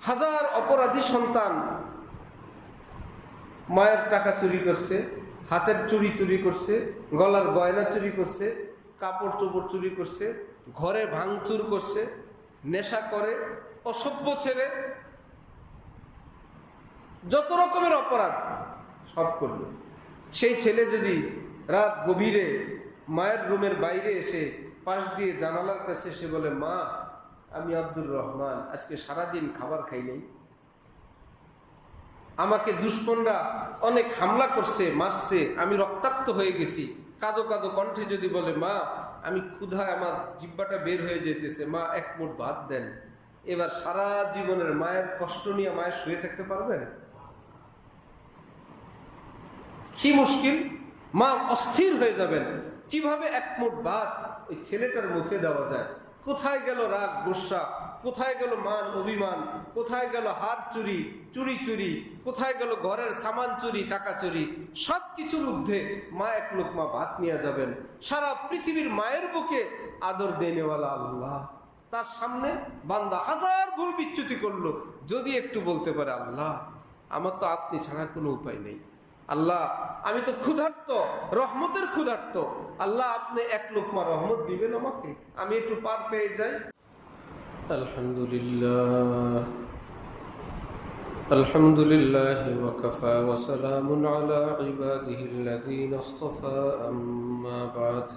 হাজার অপরাধী সন্তান মায়ের টাকা চুরি করছে, হাতের চুড়ি চুরি করছে, গলার গয়না চুরি করছে, কাপড় চোপড় চুরি করছে, ঘরে ভাঙচুর করছে, নেশা করে, অসভ্য ছেলে, যত রকমের অপরাধ সব করলো। সেই ছেলে যদি রাত গভীরে মায়ের রুমের বাইরে এসে পাশ দিয়ে জানালার কাছে এসে বলে, মা আমি আব্দুর রহমান, আজকে সারাদিন খাবার খাই নাই, আমাকে দুশমনরা অনেক হামলা করছে, মারছে, আমি রক্তাক্ত হয়ে গেছি, কাঁদো কাঁদো কণ্ঠে যদি বলে, মা আমি ক্ষুধায় আমার জিহ্বাটা বের হয়ে যেতেছে, মা এক মুঠ ভাত দেন, এবার সারা জীবনের মায়ের কষ্ট নিয়ে মায়ের শুয়ে থাকতে পারবেন? কি মুশকিল! মা অস্থির হয়ে যাবেন, কিভাবে এক মুঠ ভাত ওই ছেলেটার মুখে দেওয়া যায়? কোথায় গেল রাগ গোসা, কোথায় গেল মান অভিমান, কোথায় গেল হাত চুরি, চুরি চুরি, কোথায় গেল ঘরের সামান চুরি, টাকা চুরি? সব কিছুর ঊর্ধ্বে মা এক লোকমা ভাত নিয়ে যাবেন। সারা পৃথিবীর মায়ের বুকে আদর দেনেওয়ালা আল্লাহ, তার সামনে বান্দা হাজার ভুল বিচ্যুতি করলো, যদি একটু বলতে পারে, আল্লাহ আমার তো আপনি ছাড়া কোনো উপায় নেই, আল্লাহ আমি তো ক্ষুধার্ত, রহমতের ক্ষুধার্ত, আল্লাহ আপনি এক লোকমা রহমত দিবেন আমাকে, আমি একটু পার পেয়ে যাই। আলহামদুলিল্লাহ, আলহামদুলিল্লাহ ওয়াকাফা ওয়া সালামুন আলা ইবাদিহিল্লাযীনা ইসতাফা, আম্মা বা'দ।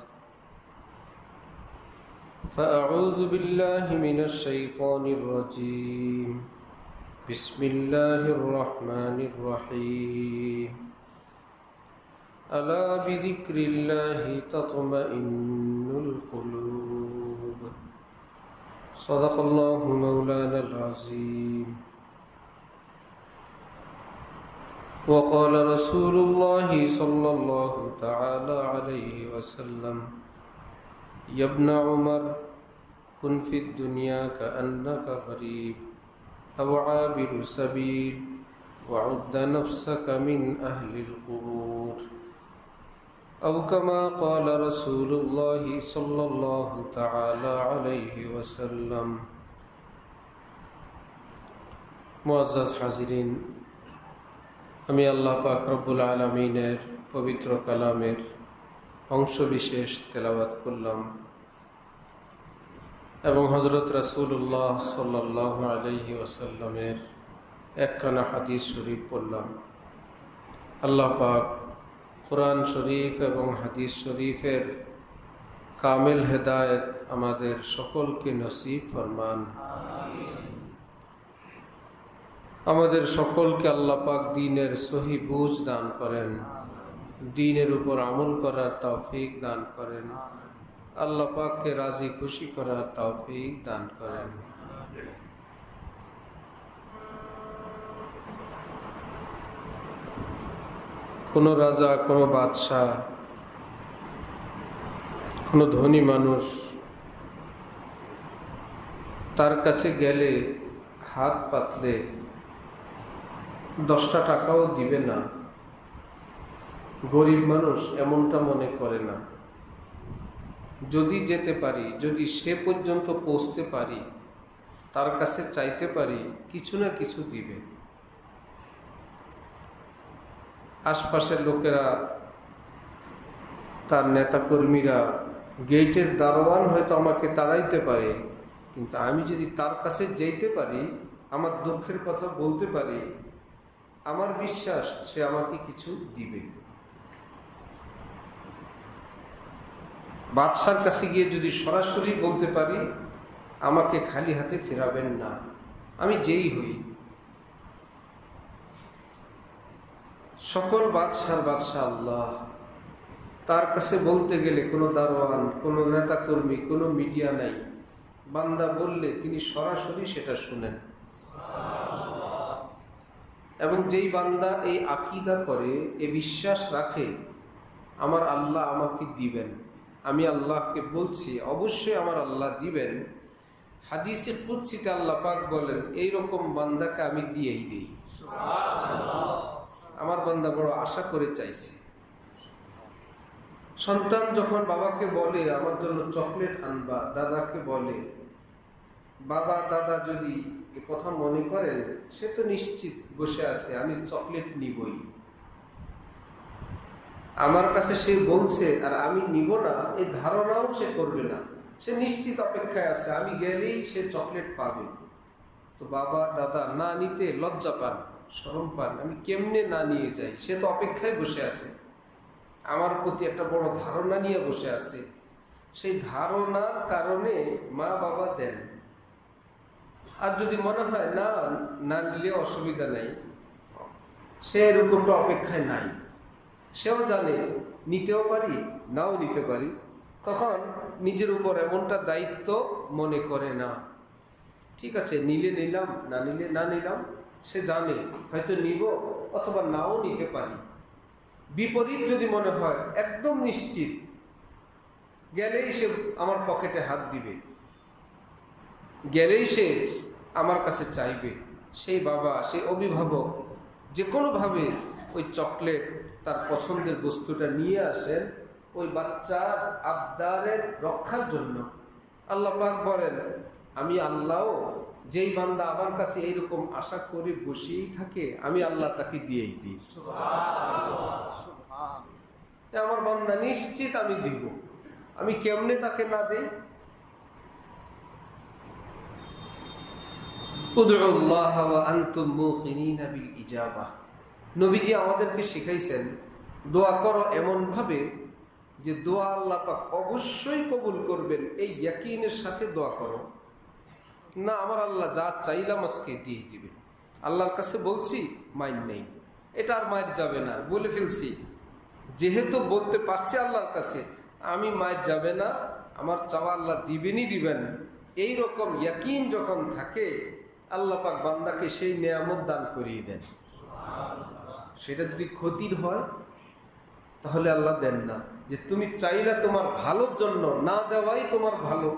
ফাআউযু বিল্লাহি মিনাশ শাইতানির রাজীম। বিসমিল্লাহির রহমানির রহিম। আলা বিযিক্রিল্লাহি তাতমাইন্নুল কুলুব। সাদাকাল্লাহু মাওলানাল আযীম। ওয়া ক্বালা রাসূলুল্লাহি সাল্লাল্লাহু তাআলা আলাইহি ওয়াসাল্লাম, ইয়া ইবনা উমর কুন ফিদ দুনিয়া কাআন্নাকা গরীব আও আবিরু সাবিল ওয়াউদ্দ নাফসাকা মিন আহলিল কুবুর। أو كما قال رسول الله صلى الله تعالى عليه وسلم। মুআজ্জাজ হাজিরিন, আমি আল্লাহ পাক রব্বুল আলামিনের পবিত্র কালামের অংশ বিশেষ তেলাওয়াত করলাম এবং হযরত রাসূলুল্লাহ সাল্লাল্লাহু আলাইহি ওয়াসাল্লামের একখানা হাদিস শরীফ পড়লাম। আল্লাহ পাক কুরআন শরীফ এবং হাদিস শরীফের কামিল হেদায়েত আমাদের সকলকে নসিব ফরমান। আমাদের সকলকে আল্লাহ পাক দ্বীনের সহি বুঝ দান করেন, দ্বীনের উপর আমল করার তৌফিক দান করেন, আল্লাহ পাককে রাজি খুশি করার তৌফিক দান করেন। কোনো রাজা, কোনো বাদশাহ, কোনো ধনী মানুষ তার কাছে গেলে হাত পাতলে 10টা টাকাও দিবে না। গরিব মানুষ এমনটা মনে করে না। যদি যেতে পারি, যদি সে পর্যন্ত পৌঁছতে পারি, তার কাছে চাইতে পারি, কিছু না কিছু দিবে। আশপাশের লোকেরা, তার নেতাকর্মীরা, গেটের দারোয়ান হয়তো আমাকে তাড়াইতে পারে, কিন্তু আমি যদি তার কাছে যেতে পারি, আমার দুঃখের কথা বলতে পারি, আমার বিশ্বাস সে আমাকে কিছু দিবে। বাদশার কাছে গিয়ে যদি সরাসরি বলতে পারি, আমাকে খালি হাতে ফেরাবেন না, আমি যেই হই। সকল বাদশার বাদশাহ আল্লাহ, তার কাছে বলতে গেলে কোনো দারোয়ান, কোনো নেতাকর্মী, কোনো মিডিয়া নাই। বান্দা বললে তিনি সরাসরি সেটা শুনেন। এবং যেই বান্দা এই আকীদা করে, এই বিশ্বাস রাখে, আমার আল্লাহ আমাকে দিবেন, আমি আল্লাহকে বলছি অবশ্যই আমার আল্লাহ দিবেন, হাদিসে কুদসিতে আল্লাহ পাক বলেন, এইরকম বান্দাকে আমি দিয়েই দিই। আমার বান্দা বড় আশা করে চাইছে। সন্তান যখন বাবাকে বলে আমার জন্য চকলেট আনবা, দাদাকে বলে, বাবা দাদা যদি এ কথা মনে করেন, সে তো নিশ্চিত বসে আছে আমি চকলেট নিবই, আমার কাছে সে বলছে আর আমি নিব না, এই ধারণাও সে করবে না। সে নিশ্চিত অপেক্ষায় আছে আমি গেলেই সে চকলেট পাবে। তো বাবা দাদা না নিতে লজ্জা পান, শরম পান, আমি কেমনে না নিয়ে যাই। সে তো অপেক্ষায় বসে আছে, আমার প্রতি একটা বড় ধারণা নিয়ে বসে আছে। সেই ধারণার কারণে মা বাবা দেন। আর যদি মনে হয় না না নিলে অসুবিধা নাই, সে এরকমটা অপেক্ষায় নাই, সেও জানে নিতেও পারি নাও নিতে পারি, তখন নিজের উপর এমনটা দায়িত্ব মনে করে না। ঠিক আছে, নিলে নিলাম, না নিলে না নিলাম। সে জানে হয়তো নিব অথবা নাও নিতে পারি। বিপরীত যদি মনে হয় একদম নিশ্চিত গেলেই সে আমার পকেটে হাত দিবে, গেলেই সে আমার কাছে চাইবে, সেই বাবা সেই অভিভাবক যে কোনোভাবে ওই চকলেট তার পছন্দের বস্তুটা নিয়ে আসেন ওই বাচ্চার আবদারের রক্ষার জন্য। আল্লাহ পাক বলেন আমি আল্লাহ, যেই বান্দা আমার কাছে এইরকম আশা করে বসেই থাকে আমি আল্লাহ তাকে দিয়েই দিই। আমার বান্দা নিশ্চিত আমি দিব, আমি কেমনে তাকে না দেই। উদউল্লাহ ওয়া আনতুম মুকিনিনা বিল ইজাবাহ। নবীজি আমাদেরকে শিখাইছেন দোয়া করো এমন ভাবে যে দোয়া আল্লাহ পাক অবশ্যই কবুল করবেন, এই ইয়াকিনের সাথে দোয়া করো। না আমার আল্লাহ যা চাইলাম আজকে দিয়ে দিবেন, আল্লাহর কাছে বলছি মাইন নেই, এটা আর মাইর যাবে না, বলে ফেলছি, যেহেতু বলতে পারছি আল্লাহর কাছে আমি মাইর যাবে না, আমার চাওয়া আল্লাহ দিবেনই দিবেন, এই রকম ইয়াকিন যখন থাকে আল্লাহ পাক বান্দাকে সেই নেয়ামত দান করিয়ে দেন। সেটা যদি ক্ষতির হয় তাহলে আল্লাহ দেন না, যে তুমি চাইলে তোমার ভালোর জন্য, না দেওয়াই তোমার ভালো,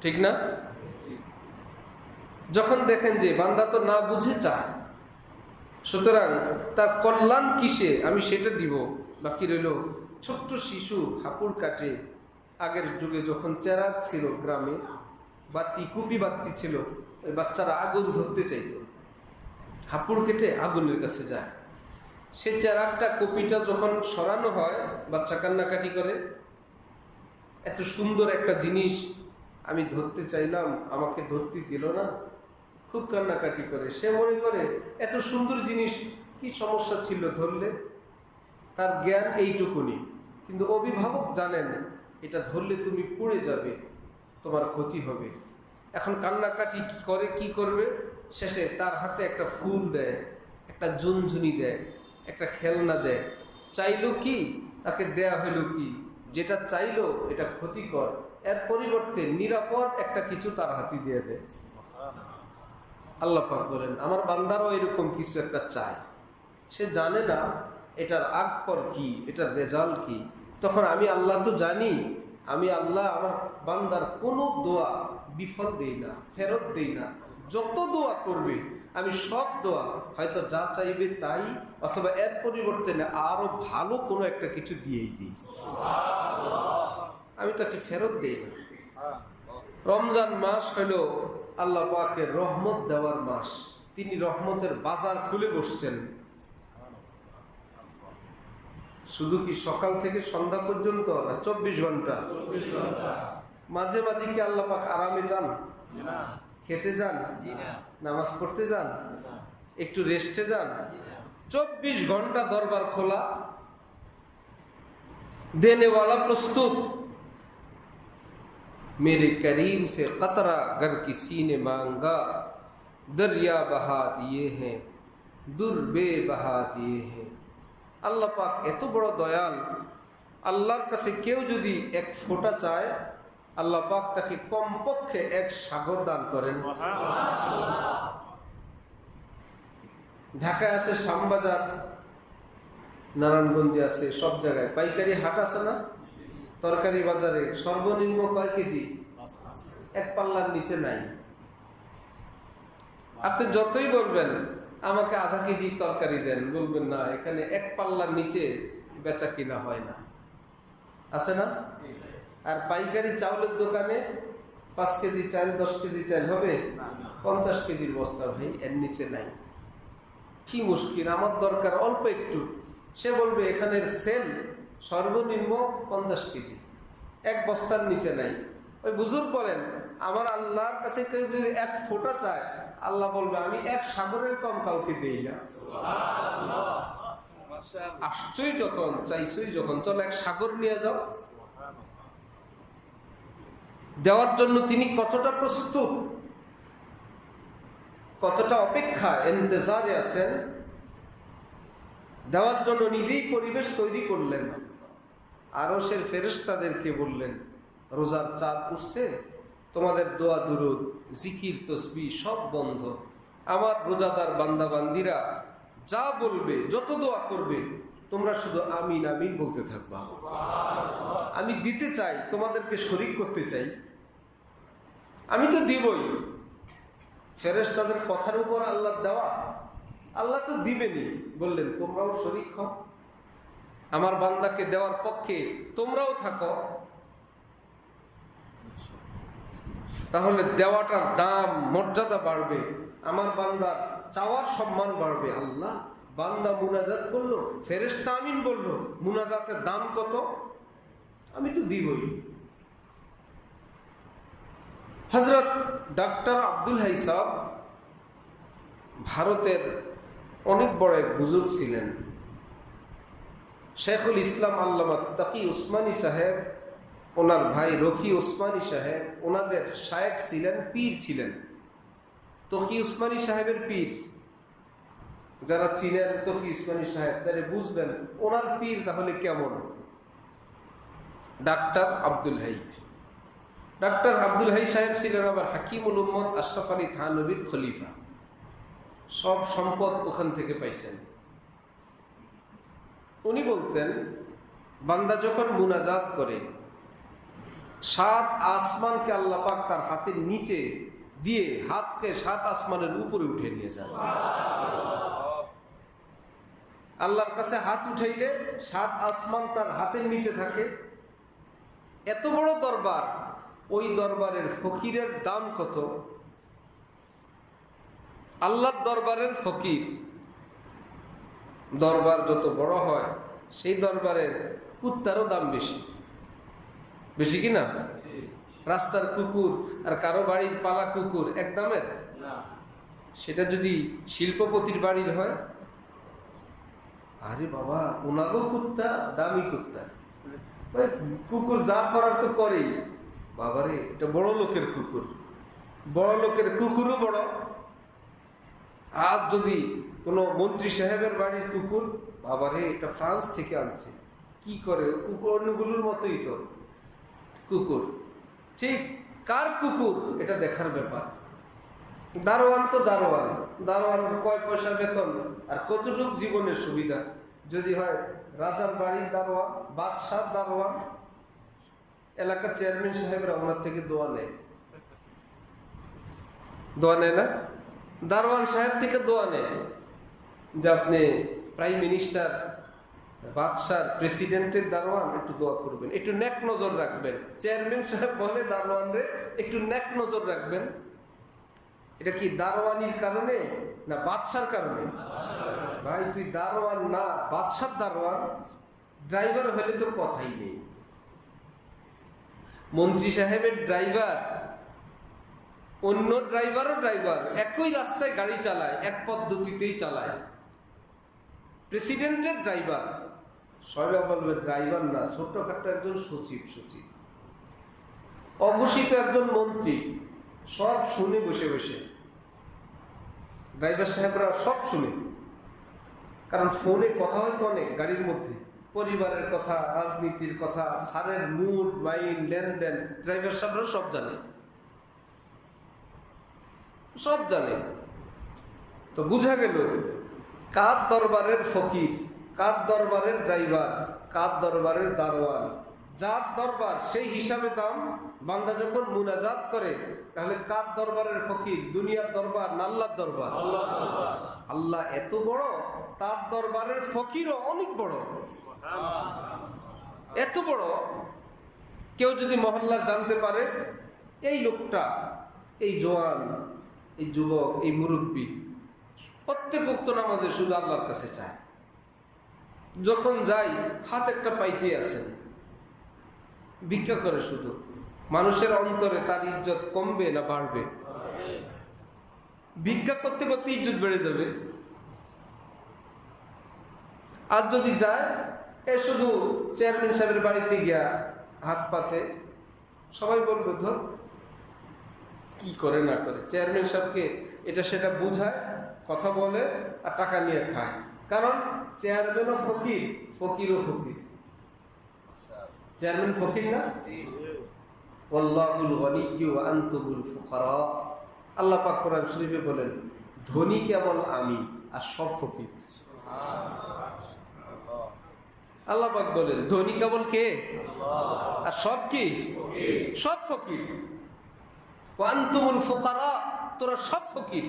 ঠিক না? যখন দেখেন যে বান্দা তো না বুঝে চায়, সুতরাং তার কল্যাণ কিসে আমি সেটা দিব, বাকি রইল ছোট্ট শিশু হাঁপুড় কাটে। আগের যুগে যখন চেরাগ ছিল গ্রামে, বাতি কুপি বাতি ছিল, ওই বাচ্চারা আগুন ধরতে চাইতো, হাঁপুড় কেটে আগুনের কাছে যায়। সে চেরাগটা কুপিটা যখন সরানো হয় বাচ্চা কান্নাকাটি করে, এত সুন্দর একটা জিনিস আমি ধরতে চাইলাম আমাকে ধরতে দিল না, খুব কান্নাকাটি করে। সে মনে করে এত সুন্দর জিনিস কি সমস্যা ছিল ধরলে, তার জ্ঞান এইটুকুনি। কিন্তু অভিভাবক জানেন এটা ধরলে তুমি পড়ে যাবে, তোমার ক্ষতি হবে। এখন কান্নাকাটি করে কি করবে, শেষে তার হাতে একটা ফুল দেয়, একটা ঝুনঝুনি দেয়, একটা খেলনা দেয়। চাইলো কি, তাকে দেয়া হইল কি, যেটা চাইলো এটা ক্ষতিকর, এর পরিবর্তে নিরাপদ একটা কিছু তার হাতে দিয়ে দেয়। আল্লাহ পাক বলেন আমার বান্দারও এরকম কিছু একটা চায়, সে জানে না এটার আগ পর কি, এটার রেজাল্ট কি। তখন আমি আল্লাহ তো জানি, আমি আল্লাহ আমার বান্দার কোনো দোয়া বিফল দেই না, ফেরত দেই না। যত দোয়া করবে আমি সব দোয়া হয়তো যা চাইবে তাই, অথবা এর পরিবর্তে আরো ভালো কোনো একটা কিছু দিয়েই দিই, আমি তাকে ফেরত দেই না। রমজান মাস হলো আল্লাহ পাকের রহমত দেওয়ার মাস, তিনি রহমতের বাজার খুলে বসছেন। শুধু কি সকাল থেকে সন্ধ্যা পর্যন্ত না 24 ঘন্টা? মাঝে মাঝে কি আল্লাহ পাক আরামে যান, খেতে যান, নামাজ পড়তে যান, একটু রেস্টে যান? 24 ঘন্টা দরবার খোলা, দেনেওয়ালা প্রস্তুত। मेरे करीम से कतरा गर किसी ने मांगा, दरिया बहा दिए हैं दूर बेबहा दिए हैं। আল্লাহ পাক এত বড় দয়াল, আল্লাহর কাছে কেউ যদি এক ফোঁটা চায় আল্লাহ পাক তাকে কমপক্ষে এক সাগর দান করেন। ঢাকায় আছে শ্যামবাজার, নারায়ণগঞ্জে আছে, সব জায়গায় পাইকারি হাট আছে না? তরকারি বাজারে সর্বনিম্ন কয় কেজি? এক পাল্লার নিচে নাই। আপনি যতই বলবেন আমাকে আধা কেজি তরকারি দেন, বলবেন না, এখানে এক পাল্লার নিচে বেচা কিনা হয় না, আছে না? আর পাইকারি চাউলের দোকানে 5 কেজি চাল 10 কেজি চাল হবে? 50 কেজির বস্তা ভাই, এর নিচে নাই। কি মুশকিল, আমার দরকার অল্প একটু। সে বলবে এখানের সেল সর্বনিম্ন 50 কেজি, এক বস্তার নিচে নাই। ওই বুজুর্গ বলেন, আমার আল্লাহর কাছে কেউ যদি 1 ফোঁটা চায়, আল্লাহ বলবে আমি 1 সাগরের কম কাউকে দেই না। আসছই যখন, চাইছই যখন, চলো 1 সাগর নিয়ে যাও। দেওয়ার জন্য তিনি কতটা প্রস্তুত, কতটা অপেক্ষা ইন্তজারে আছেন। দেওয়ার জন্য নিজেই পরিবেশ তৈরি করলেন। আরশের ফেরেশতাদেরকে বললেন, রোজার চাঁদ উঠছে, তোমাদের দোয়া দুরুদ জিকির তসবিহ সব বন্ধ। আমার রোজাদার বান্দা বান্দিরা যা বলবে, যত দোয়া করবে, তোমরা শুধু আমিন আমিন বলতে থাকবা। আমি দিতে চাই, তোমাদেরকে শরীক করতে চাই। আমি তো দিবই। ফেরেশতাদের কথার উপর আল্লাহ দেওয়া, আল্লাহ তো দিবেনই। বললেন তোমরাও শরীক হও, আমার বান্দাকে দেওয়ার পক্ষে তোমরাও থাকো। তাহলে দেওয়াটার দাম মর্যাদা বাড়বে, আমার বান্দার চাওয়ার সম্মান বাড়বে। আল্লাহ, বান্দা মুনাজাত করলো, ফেরেশতা আমিন বললো, মুনাজাতের দাম কত? আমি তো দিবই। হযরত ডক্টর আব্দুল হাই সাহেব ভারতের অনেক বড় এক বুজুর্গ ছিলেন। শেখুল ইসলাম আল্লামা তাকি উসমানী সাহেব, ওনার ভাই রফি উসমানী সাহেব, ওনাদের শায়েখ ছিলেন, পীর ছিলেন। তকি উসমানী সাহেবের পীর, যারা ছিলেন তকি উসমানী সাহেব, তাহলে বুঝবেন ওনার পীর তাহলে কেমন। ডাক্তার আব্দুল হাই, ডাক্তার আব্দুল হাই সাহেব ছিলেন আবার হাকিমুল উম্মত আশরাফ আলী থানভীর খলিফা। সব সম্পদ ওখান থেকে পাইছেন। উনি বলতেন, বান্দা যখন মুনাজাত করে, 7 আসমানকে আল্লাহ পাক তার হাতের নিচে দিয়ে হাতকে 7 আসমানের উপরে উঠে নিয়ে যান। আল্লাহর কাছে হাত উঠাইলে 7 আসমান তার হাতের নিচে থাকে। এত বড় দরবার, ওই দরবারের ফকিরের দাম কত? আল্লাহর দরবারের ফকির, দরবার যত বড় হয় সেই দরবারের কুত্তারও দাম বেশি। বেশি কিনা? রাস্তার কুকুর আর কারো বাড়ির পালা কুকুর এক দামের? সেটা যদি শিল্পপতির বাড়ির হয়, আরে বাবা, ওনারও কুত্তা দামি কুত্তা, কুকুর যা করার তো করেই। বাবারে, এটা বড় লোকের কুকুর, বড় লোকের কুকুরও বড়। আর যদি কোনো মন্ত্রী সাহেবের বাড়ির কুকুর, বাবারে, এটা ফ্রান্স থেকে আনছে, কি করে কুকুর অন্যগুলোর মতোই তো কুকুর। ঠিক কার কুকুর এটা দেখার ব্যাপার। দারোয়ান তো দারোয়ান, দারোয়ান কয় পয়সা বেতন আর কতটুক জীবনের সুবিধা। যদি হয় রাজার বাড়ির দারোয়ান, বাদশার দারোয়ান, এলাকার চেয়ারম্যান সাহেবরা ওনার থেকে দোয়া নেয়। দোয়া নেয় না? দারোয়ান সাহেব থেকে দোয়া নেয় যে আপনি প্রাইম মিনিস্টার, বাদশার, প্রেসিডেন্টের দারোয়ান, একটু দোয়া করবেন, একটু নেক নজর রাখবেন। চেয়ারম্যান সাহেব বলে দারোয়ান রে, একটু নেক নজর রাখবেন। এটা কি দারোয়ানির কারণে না বাদশার কারণে? ভাই, তুই দারোয়ান না বাদশার দারোয়ান, ড্রাইভার হলে তোর কথাই নেই। মন্ত্রী সাহেবের ড্রাইভার, অন্য ড্রাইভারও ড্রাইভার, একই রাস্তায় গাড়ি চালায়, এক পদ্ধতিতেই চালায়। প্রেসিডেন্টের ড্রাইভার, সবাই বলবে ড্রাইভার না, ছোট্টখাট্ট একজন সচিব, সচিব অঘোষিত একজন মন্ত্রী, সব শুনে বসে বসে। ড্রাইভার সাহেবরা সব শুনে, কারণ ফোনে কথা হয়তো অনেক গাড়ির মধ্যে, পরিবারের কথা, রাজনীতির কথা, সারের মুড মাইন্ড লেনদেন, ড্রাইভার সাহেবরা সব জানে, সব জানে। তো বুঝা গেল কার দরবারের ফকির, কার দরবারের ড্রাইভার, কার দরবারের দারোয়ান। যার দরবার সেই হিসাবে দাম। বান্দা যখন মুনাজাত করে, তাহলে কার দরবারের ফকির? দুনিয়ার দরবার না আল্লাহর দরবার? আল্লাহ এত বড়, তার দরবারের ফকিরও অনেক বড়। এত বড়, কেউ যদি মহল্লা জানতে পারে, এই লোকটা, এই জওয়ান, এই যুবক, এই মুরব্বী প্রত্যেক ওয়াক্ত নামাজে শুধু আল্লাহর কাছে চায়। যখন যাই হাত একটা পাইতে আছেন, ভিক্ষা করে শুধু। মানুষের অন্তরে তার ইজ্জত কমবে না বাড়বে? ভিক্ষা করতে করতে ইজ্জত বেড়ে যাবে। আর যদি যায় এ শুধু চেয়ারম্যান সাহেবের বাড়িতে গিয়া হাত পাতে, সবাই বলবে ধর কি করে না করে। চেয়ারম্যান সাহেবকে এটা সেটা বুঝায়, কথা বলে আর টাকা নিয়ে খায়। কারণ চেয়ারম্যানও ফকির, ফকিরও ফকির। চেয়ারম্যান ফকির না? ওয়াল্লাহুল গনিয়্যু ওয়া আনতুমুল ফুকারা। আল্লাহ পাক কোরআন শরীফে বলেন, ধনী কেবল আমি আর সব ফকির। আল্লাহ পাক বলেন ধনী কেবল কে? আর সব কি? সব ফকির। ওয়া আনতুমুল ফুকারা, তোরা সব ফকির।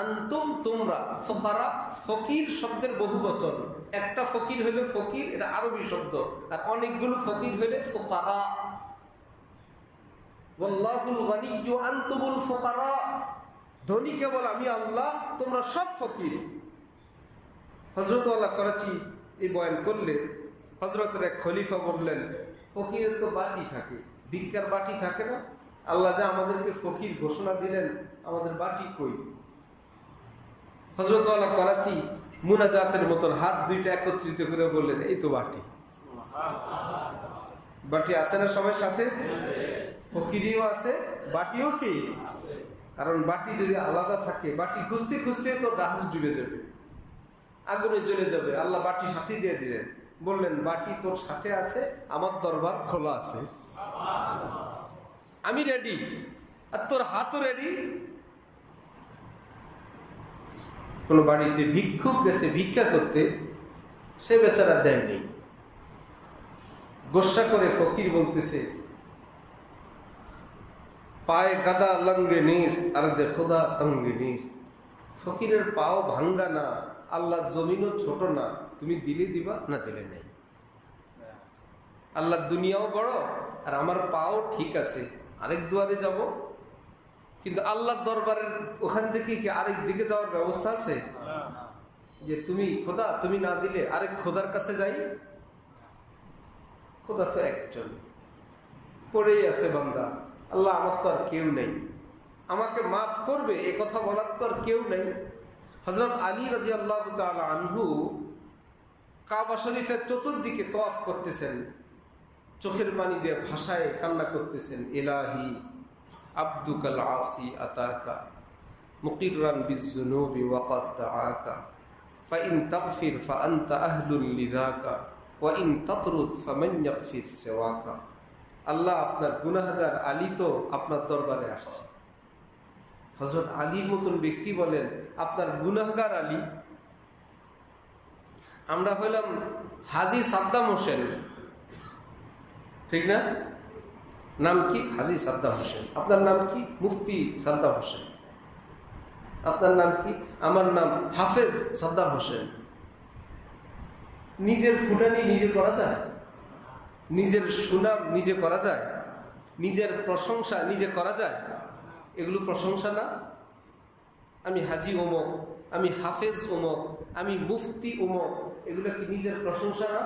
আনতুম তোমরা, ফুকারা ফকির শব্দের বহুবচন। একটা ফকির হইলে ফকির, এটা আরবি শব্দ, আর অনেকগুলো ফকির হইলে ফুকারা। ওয়াল্লাহুল গনিয়্যু আনতুমুল ফুকারা, ধনী কেবল আমি আল্লাহ, তোমরা সব ফকির। হযরত ওয়ালা করাচি এই বয়ান করলে হযরতের এক খলিফা বললেন, ফকিরের তো বাটি থাকে, ভিক্ষার বাটি থাকে না? আল্লাহ যে আমাদেরকে ফকির ঘোষণা দিলেন, আমাদের বাটি কই? হযরত ওয়ালা করাচি মুনাজাতের মতন হাত দুইটা একত্রিত করে বললেন, এই তো বাটি। বাটি আছে না সবার সাথে? ফকিরিও আছে, বাটিও কি? কারণ বাটি যদি আলাদা থাকে, বাটি খুঁজতে খুঁজতে তো জাহাজ ডুবে যাবে, আগুনে জ্বলে যাবে। আল্লাহ বাটি সাথে দিয়ে দিলেন, বললেন বাটি তোর সাথে আছে, আমার দরবার খোলা আছে, আমি রেডি, আর তোর হাতও রেডি। কোন বাড়িতে ভিক্ষুক গেছে ভিক্ষা করতে, সে বেচারা দেয়নি। গোসা করে ফকির বলতেছে, পায়ে গাদা লঙ্গে নিস আর দে খোদা তঙ্গে নিস। ফকিরের পাও ভাঙ্গা না, আল্লাহ জমিনও ছোট না, তুমি দিলে দিবা, না দিলে নেই। আল্লাহ দুনিয়াও বড় আর আমার পাও ঠিক আছে, আরেক দুয়ারে যাব। কিন্তু আল্লাহর দরবারের ওখান থেকে কি আরেক দিকে যাওয়ার ব্যবস্থা আছে? যে তুমি খোদা, তুমি না দিলে আরেক খোদার কাছে যাই? খোদা তো একজন, পড়েই আছে বান্দা। আল্লাহ আমার তো আর কেউ নেই, আমাকে মাফ করবে এ কথা বলার তো আর কেউ নেই। হযরত আলী রাদিয়াল্লাহু তাআলা আনহু কাবা শরীফের চতুর্দিকে তওয়াফ করতেছেন, চোখের পানি দিয়ে ভাষায় কান্না করতেছেন, ইলাহি আব্দুকাল আসি আতাকা মুকিররান বিযুনুবি ওয়া ক্বাদ দাআকা ফাইন তাগফির ফাআনতা আহলুল লিযাকা ওয়া ইন তাতরুদ ফামান ইয়াগফির সিওয়াকা। আল্লাহ আপনার গুনাহগার আলী তো আপনার দরবারে আসছে। হযরত আলীর মতন ব্যক্তি বলেন, আপনার গুনাহগার আলী। আমরা হইলাম হাজী সাদ্দাম হোসেন, ঠিক না? নাম কি? হাজী সাদ্দাম হোসেন। আপনার নাম কি? মুফতি সাদ্দাম হোসেন। আপনার নাম কি? আমার নাম হাফেজ সাদ্দাম হোসেন। নিজের ফুটানি নিজে করা যায়? নিজের সুনাম নিজে করা যায়? নিজের প্রশংসা নিজে করা যায়? এগুলো প্রশংসা না? আমি হাজী ওমক, আমি হাফেজ ওমক, আমি মুফতি ওমক, এগুলো কি নিজের প্রশংসা না?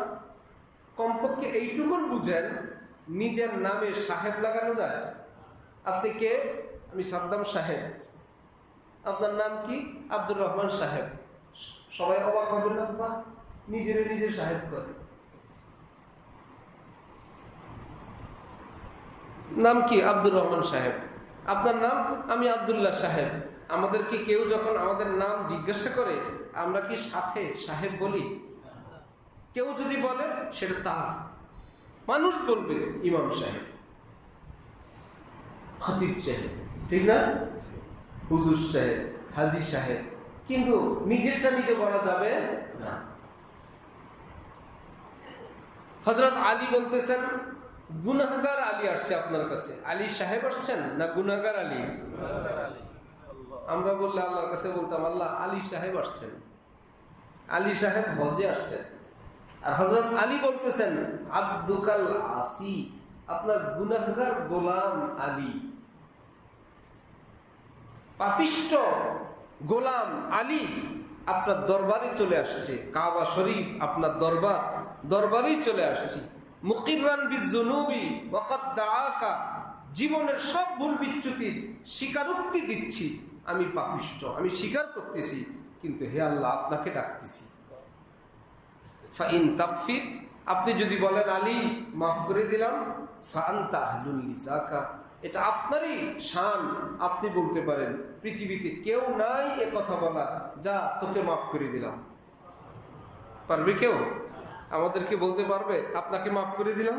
কমপক্ষে এইটুকুন বুঝেন, নিজের নামে সাহেব লাগানো যায়? আপনি কে? আমি সাদ্দাম সাহেব। আপনার নাম কি? আব্দুর রহমান সাহেব। সবাই অবাক হবে না? নিজের নিজে সাহেব করে। নাম কি? আব্দুর রহমান সাহেব। আপনার নাম? আমি আব্দুল্লাহ সাহেব। আমাদেরকে কেউ যখন আমাদের নাম জিজ্ঞাসা করে, আমরা কি সাথে সাহেব বলি? কেউ যদি বলে সেটা তার, মানুষ বলবে ইমাম সাহেব, খতিব সাহেব, ঠিক না? হুজুর সাহেব, হাজী সাহেব। কিন্তু নিজেরটা নিজে বলা যাবে না। হযরত আলী বলতেছেন, গুনাহগার আলী আসছে আপনার কাছে। আলী সাহেব আসছেন না গুনাহগার আলী? আমরা বললে আল্লাহর কাছে বলতাম, আল্লাহ আলী সাহেব আসছেন, আলী সাহেব হজে আসছেন। আর হযরত আলী বলতেছেন, আব্দুকাল আসি, আপনার গুনাহগার গোলাম আলী, পাপিষ্ট গোলাম আলী আপনার দরবারে চলে আসছে। কাবা শরীফ আপনার দরবারেই চলে আসছি। মুকিররান বিযুনুবি ওয়া ক্বাদ দাআকা, জীবনের সব ভুল বিচ্যুতির স্বীকারোক্তি দিচ্ছি। আমি পাপিষ্ট, আমি স্বীকার করতেছি, কিন্তু হে আল্লাহ আপনাকে ডাকতেছি। ফাইন তাগফির, আপনি যদি বলেন আলী মাফ করে দিলাম, ফাআনতা আহলুল লিযাকা, এটা আপনারই শান। আপনি বলতে পারেন পৃথিবীতে কেউ নাই এ কথা বলা, যা তোকে মাফ করে দিলাম। পারবে কেউ? আমাদেরকে বলতে পারবে আপনাকে মাফ করে দিলাম,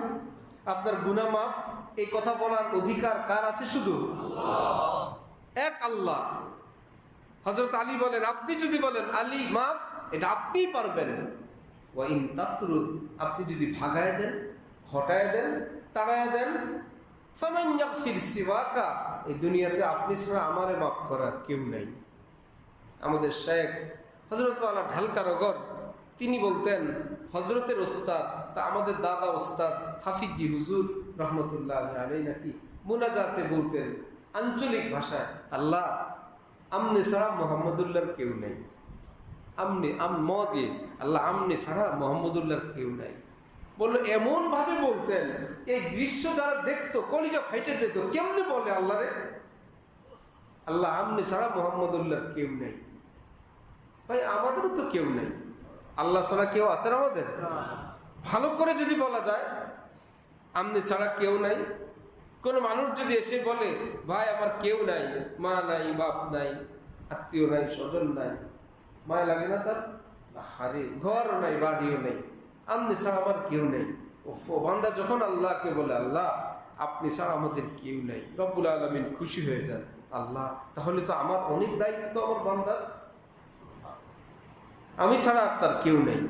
আপনার গুনাহ মাফ? এই কথা বলার অধিকার কার আছে? শুধু এক আল্লাহ। হযরত আলী বলেন, আপনি যদি বলেন আলী মাফ, এটা আপনিই পারবেন। ওয়া ইন তাতরুদ, আপনি যদি ভাগায় দেন, হটায় দেন, তাড়ায় দেন, ফামান ইয়াগফির সিওয়াকা, এই দুনিয়াতে আপনি ছাড়া আমারে মাফ করার কেউ নাই। আমাদের শেখ হযরত ওয়ালা ঢালকানগর তিনি বলতেন, হযরতের ওস্তাদ, তা আমাদের দাদা ওস্তাদ হাফিজি হুজুর রহমতুল্লাহ আলাইহি নাকি মুনাজাতে বলতেন আঞ্চলিক ভাষায়, আল্লাহ আমনে ছাড়া মুহাম্মদুল্লাহর কেউ নাই। আল্লাহ আমনে ছাড়া মুহাম্মদুল্লাহর কেউ নাই। বললো এমন ভাবে বলতেন, এই দৃশ্য যারা দেখতো কলিজা ফাইটে যেত, কেমনে বলে আল্লাহ রে, আল্লাহ আমনে ছাড়া মুহাম্মদুল্লাহর কেউ নাই। ভাই আমাদেরও তো কেউ নাই, আল্লাহ ছাড়া কেউ আছে আমাদের? ভালো করে যদি বলা যায় আমনে ছাড়া কেউ নাই। কোন মানুষ যদি এসে বলে ভাই আমার কেউ নাই, মা নাই, বাপ নাই, আত্মীয় নাই, স্বজন নাই, মায় লাগে না তার? হারে, ঘরও নাই, বাড়িও নেই, আমনে ছাড়া আমার কেউ নেই। বান্দা যখন আল্লাহকে বলে আল্লাহ আপনি ছাড়া আমাদের কেউ নেই, রব্বুল আলামিন খুশি হয়ে যান। আল্লাহ তাহলে তো আমার অনেক দায়িত্ব আমার বান্দার, আমি ছাড়া আর তার কেউ নেই।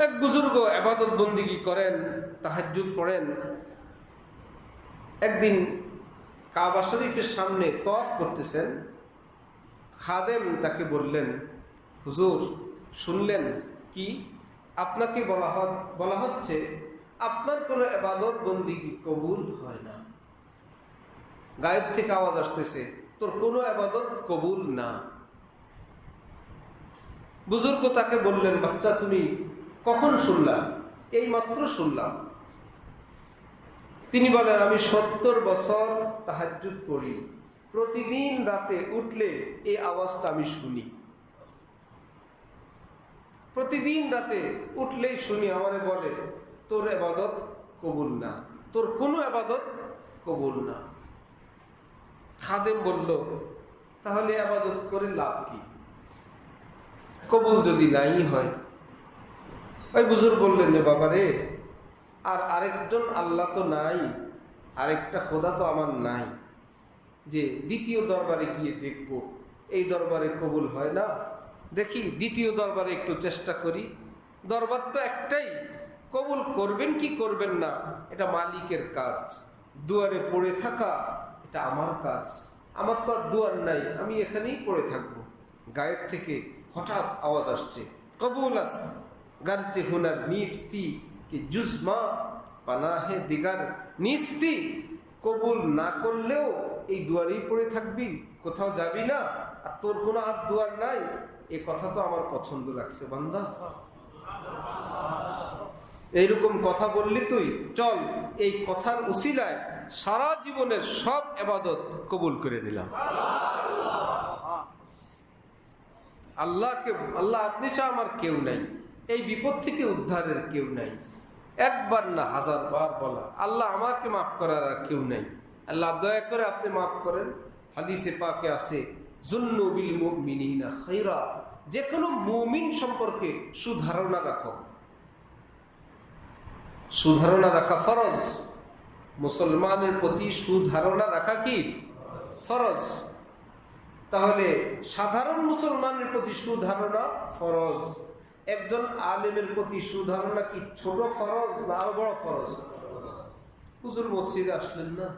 এক বুজুর্গ ইবাদত বন্দেগী করেন, তাহাজ্জুদ পড়েন। একদিন কাবা শরীফের সামনে তওয়াফ করতেছেন, খাদেম তাকে বললেন, হুজুর শুনলেন কি? আপনাকে বলা হচ্ছে আপনার কোনো ইবাদত বন্দেগী কবুল হয় না। গায়েব থেকে আওয়াজ আসতেছে, তোর কোনো ইবাদত কবুল না। বুজুর্গ তাকে বললেন, বাচ্চা তুমি কখন শুনলাম? এই মাত্র শুনলাম। তিনি বলেন, আমি 70 বছর তাহাজ্জুদ পড়ি, প্রতিদিন রাতে উঠলে এই আওয়াজটা আমি শুনি, প্রতিদিন রাতে উঠলেই শুনি। আমারে বলে তোর ইবাদত কবুল না, তোর কোনো ইবাদত কবুল না। খাদেম বলল, তাহলে ইবাদত করে লাভ কি? কবুল যদি নাই হয়? ওই বুজুর্গ বললেন যে বাবা রে, আর আরেকজন আল্লাহ তো নাই, আরেকটা খোদা তো আমার নাই যে দ্বিতীয় দরবারে গিয়ে দেখব, এই দরবারে কবুল হয় না, দেখি দ্বিতীয় দরবারে একটু চেষ্টা করি। দরবার তো একটাই, কবুল করবেন কি করবেন না এটা মালিকের কাজ, দুয়ারে পড়ে থাকা এটা আমার কাজ। আমার তো আর দুয়ার নাই, আমি এখানেই পড়ে থাকবো। গায়েব থেকে হঠাৎ আওয়াজ আসছে, কবুল আছে গার্জে হুনার নিস্তি কি জুজমা পানাহে দিগার নিস্তি, কবুল না করলেও এই দুয়ারেই পড়ে থাকবি, কোথাও যাবি না, আর তোর কোনো আর দুয়ার নাই। এই কথা তো আমার পছন্দ লাগছে বান্দা, এইরকম কথা বললি তুই, চল এই কথার উসিলায় সারা জীবনের সব ইবাদত কবুল করে নিলাম। আল্লাহ আপনি ছাড়া আমার কেউ নাই, এই বিপদ থেকে উদ্ধারের কেউ নাই। একবার না 1000 বার বলা, আল্লাহ আমাকে মাফ করার আর কেউ নাই, আল্লাহ দয়া করে আপনি মাফ করেন। হাদিসে পাকে আছে, যুন্নু বিল মুমিনিনা খায়রা, যে কোনো মুমিন সম্পর্কে সুধারণা রাখো। সুধারণা রাখা ফরজ, মুসলমানের প্রতি সুধারণা রাখা কি ফরজ? তাহলে সাধারণ মুসলমানের প্রতি সুধারণা ফরজ, একজন আলেমের প্রতি সুধারণা কি ছোট ফরজ না আরো বড় ফরজ? হুজুর মসজিদে আসলেন না,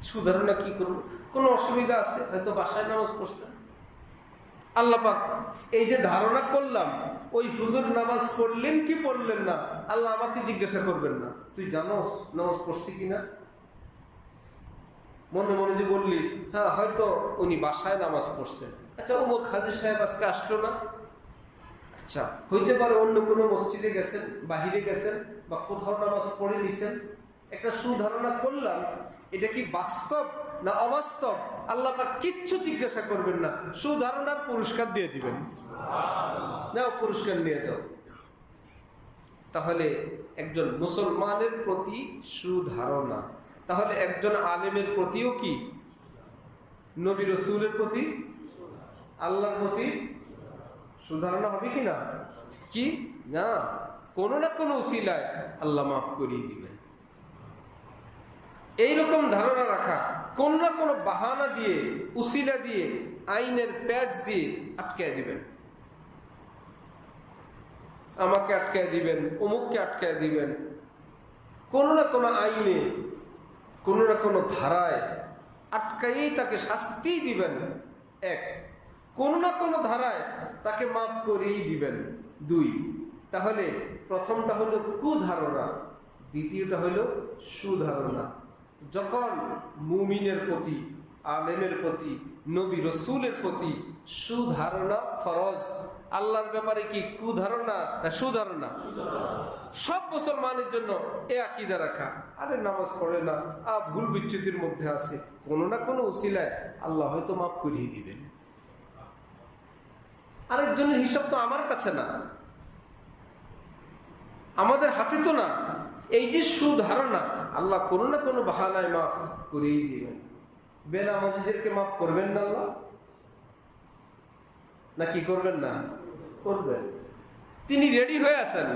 সুধারণা কি করব? কোনো অসুবিধা আছে? হয়তো বাসায় নামাজ পড়ছেন। আল্লাহ পাক এই যে ধারণা করলাম, ওই হুজুর নামাজ পড়লেন কি পড়লেন না আল্লাহ আমাকে জিজ্ঞাসা করবেন না, তুই জানোস নামাজ পড়ছি কিনা? মনে মনে যে বললি হ্যাঁ হয়তো উনি বাসায় নামাজ পড়ছেন, আচ্ছা অমুক হাজী সাহেব আজকে আসলো না, আচ্ছা হইতে পারে অন্য কোনো মসজিদে গেছেন, বাহিরে গেছেন, বা কোথাও নামাজ পড়ে নিছেন। একটা সুধারণা করলাম, এটা কি বাস্তব না অবাস্তব আল্লাহ পাক কিচ্ছু জিজ্ঞাসা করবেন না, সুধারণার পুরস্কার দিয়ে দিবেন, নাও পুরস্কার নিয়ে যাও। তাহলে একজন মুসলমানের প্রতি সুধারণা, তাহলে একজন আলেমের প্রতিও কি নবী রাসূলের প্রতি আল্লাহর প্রতি সুধারণা হবে কি না? কি না, কোনো না কোনো উসিলায় আল্লাহ মাফ করিয়ে দিবেন, এইরকম ধারণা রাখা। কোন না কোনো বাহানা দিয়ে, উসিলা দিয়ে, আইনের প্যাচ দিয়ে আটকায় দিবেন, আমাকে আটকায় দিবেন, অমুককে আটকায় দিবেন, কোন না কোনো আইনে, কোন না কোনো ধারায় আটকাইয়েই তাকে শাস্তি দিবেন। এক, কোন না কোনো ধারায় তাকে মাফ করেই দিবেন। দুই, তাহলে প্রথমটা হলো কুধারণা, দ্বিতীয়টা হলো সুধারণা। যখন মুমিনের প্রতি, আলেমের প্রতি, নবী রাসূলের প্রতি সুধারণা ফরজ, আল্লাহর ব্যাপারে কি কুধারণা না সুধারণা? সব মুসলমানের জন্য এ আকীদা রাখা, আরে নামাজ পড়ে না, ভুল বিচ্যুতির মধ্যে আছে, কোনো না কোনো উসিলায় আল্লাহ হয়তো মাফ করিয়ে দিবেন। আরেকজনের হিসাব তো আমার কাছে না, আমাদের হাতে তো না। এই যে সুধারণা, আল্লাহ কোনো না কোনো বাহানায় মাফ করিয়ে দিবেন। বেনামাজিদেরকে মাফ করবেন না আল্লাহ? না কি করবেন না? করবেন। তিনি রেডি হয়ে আছেন,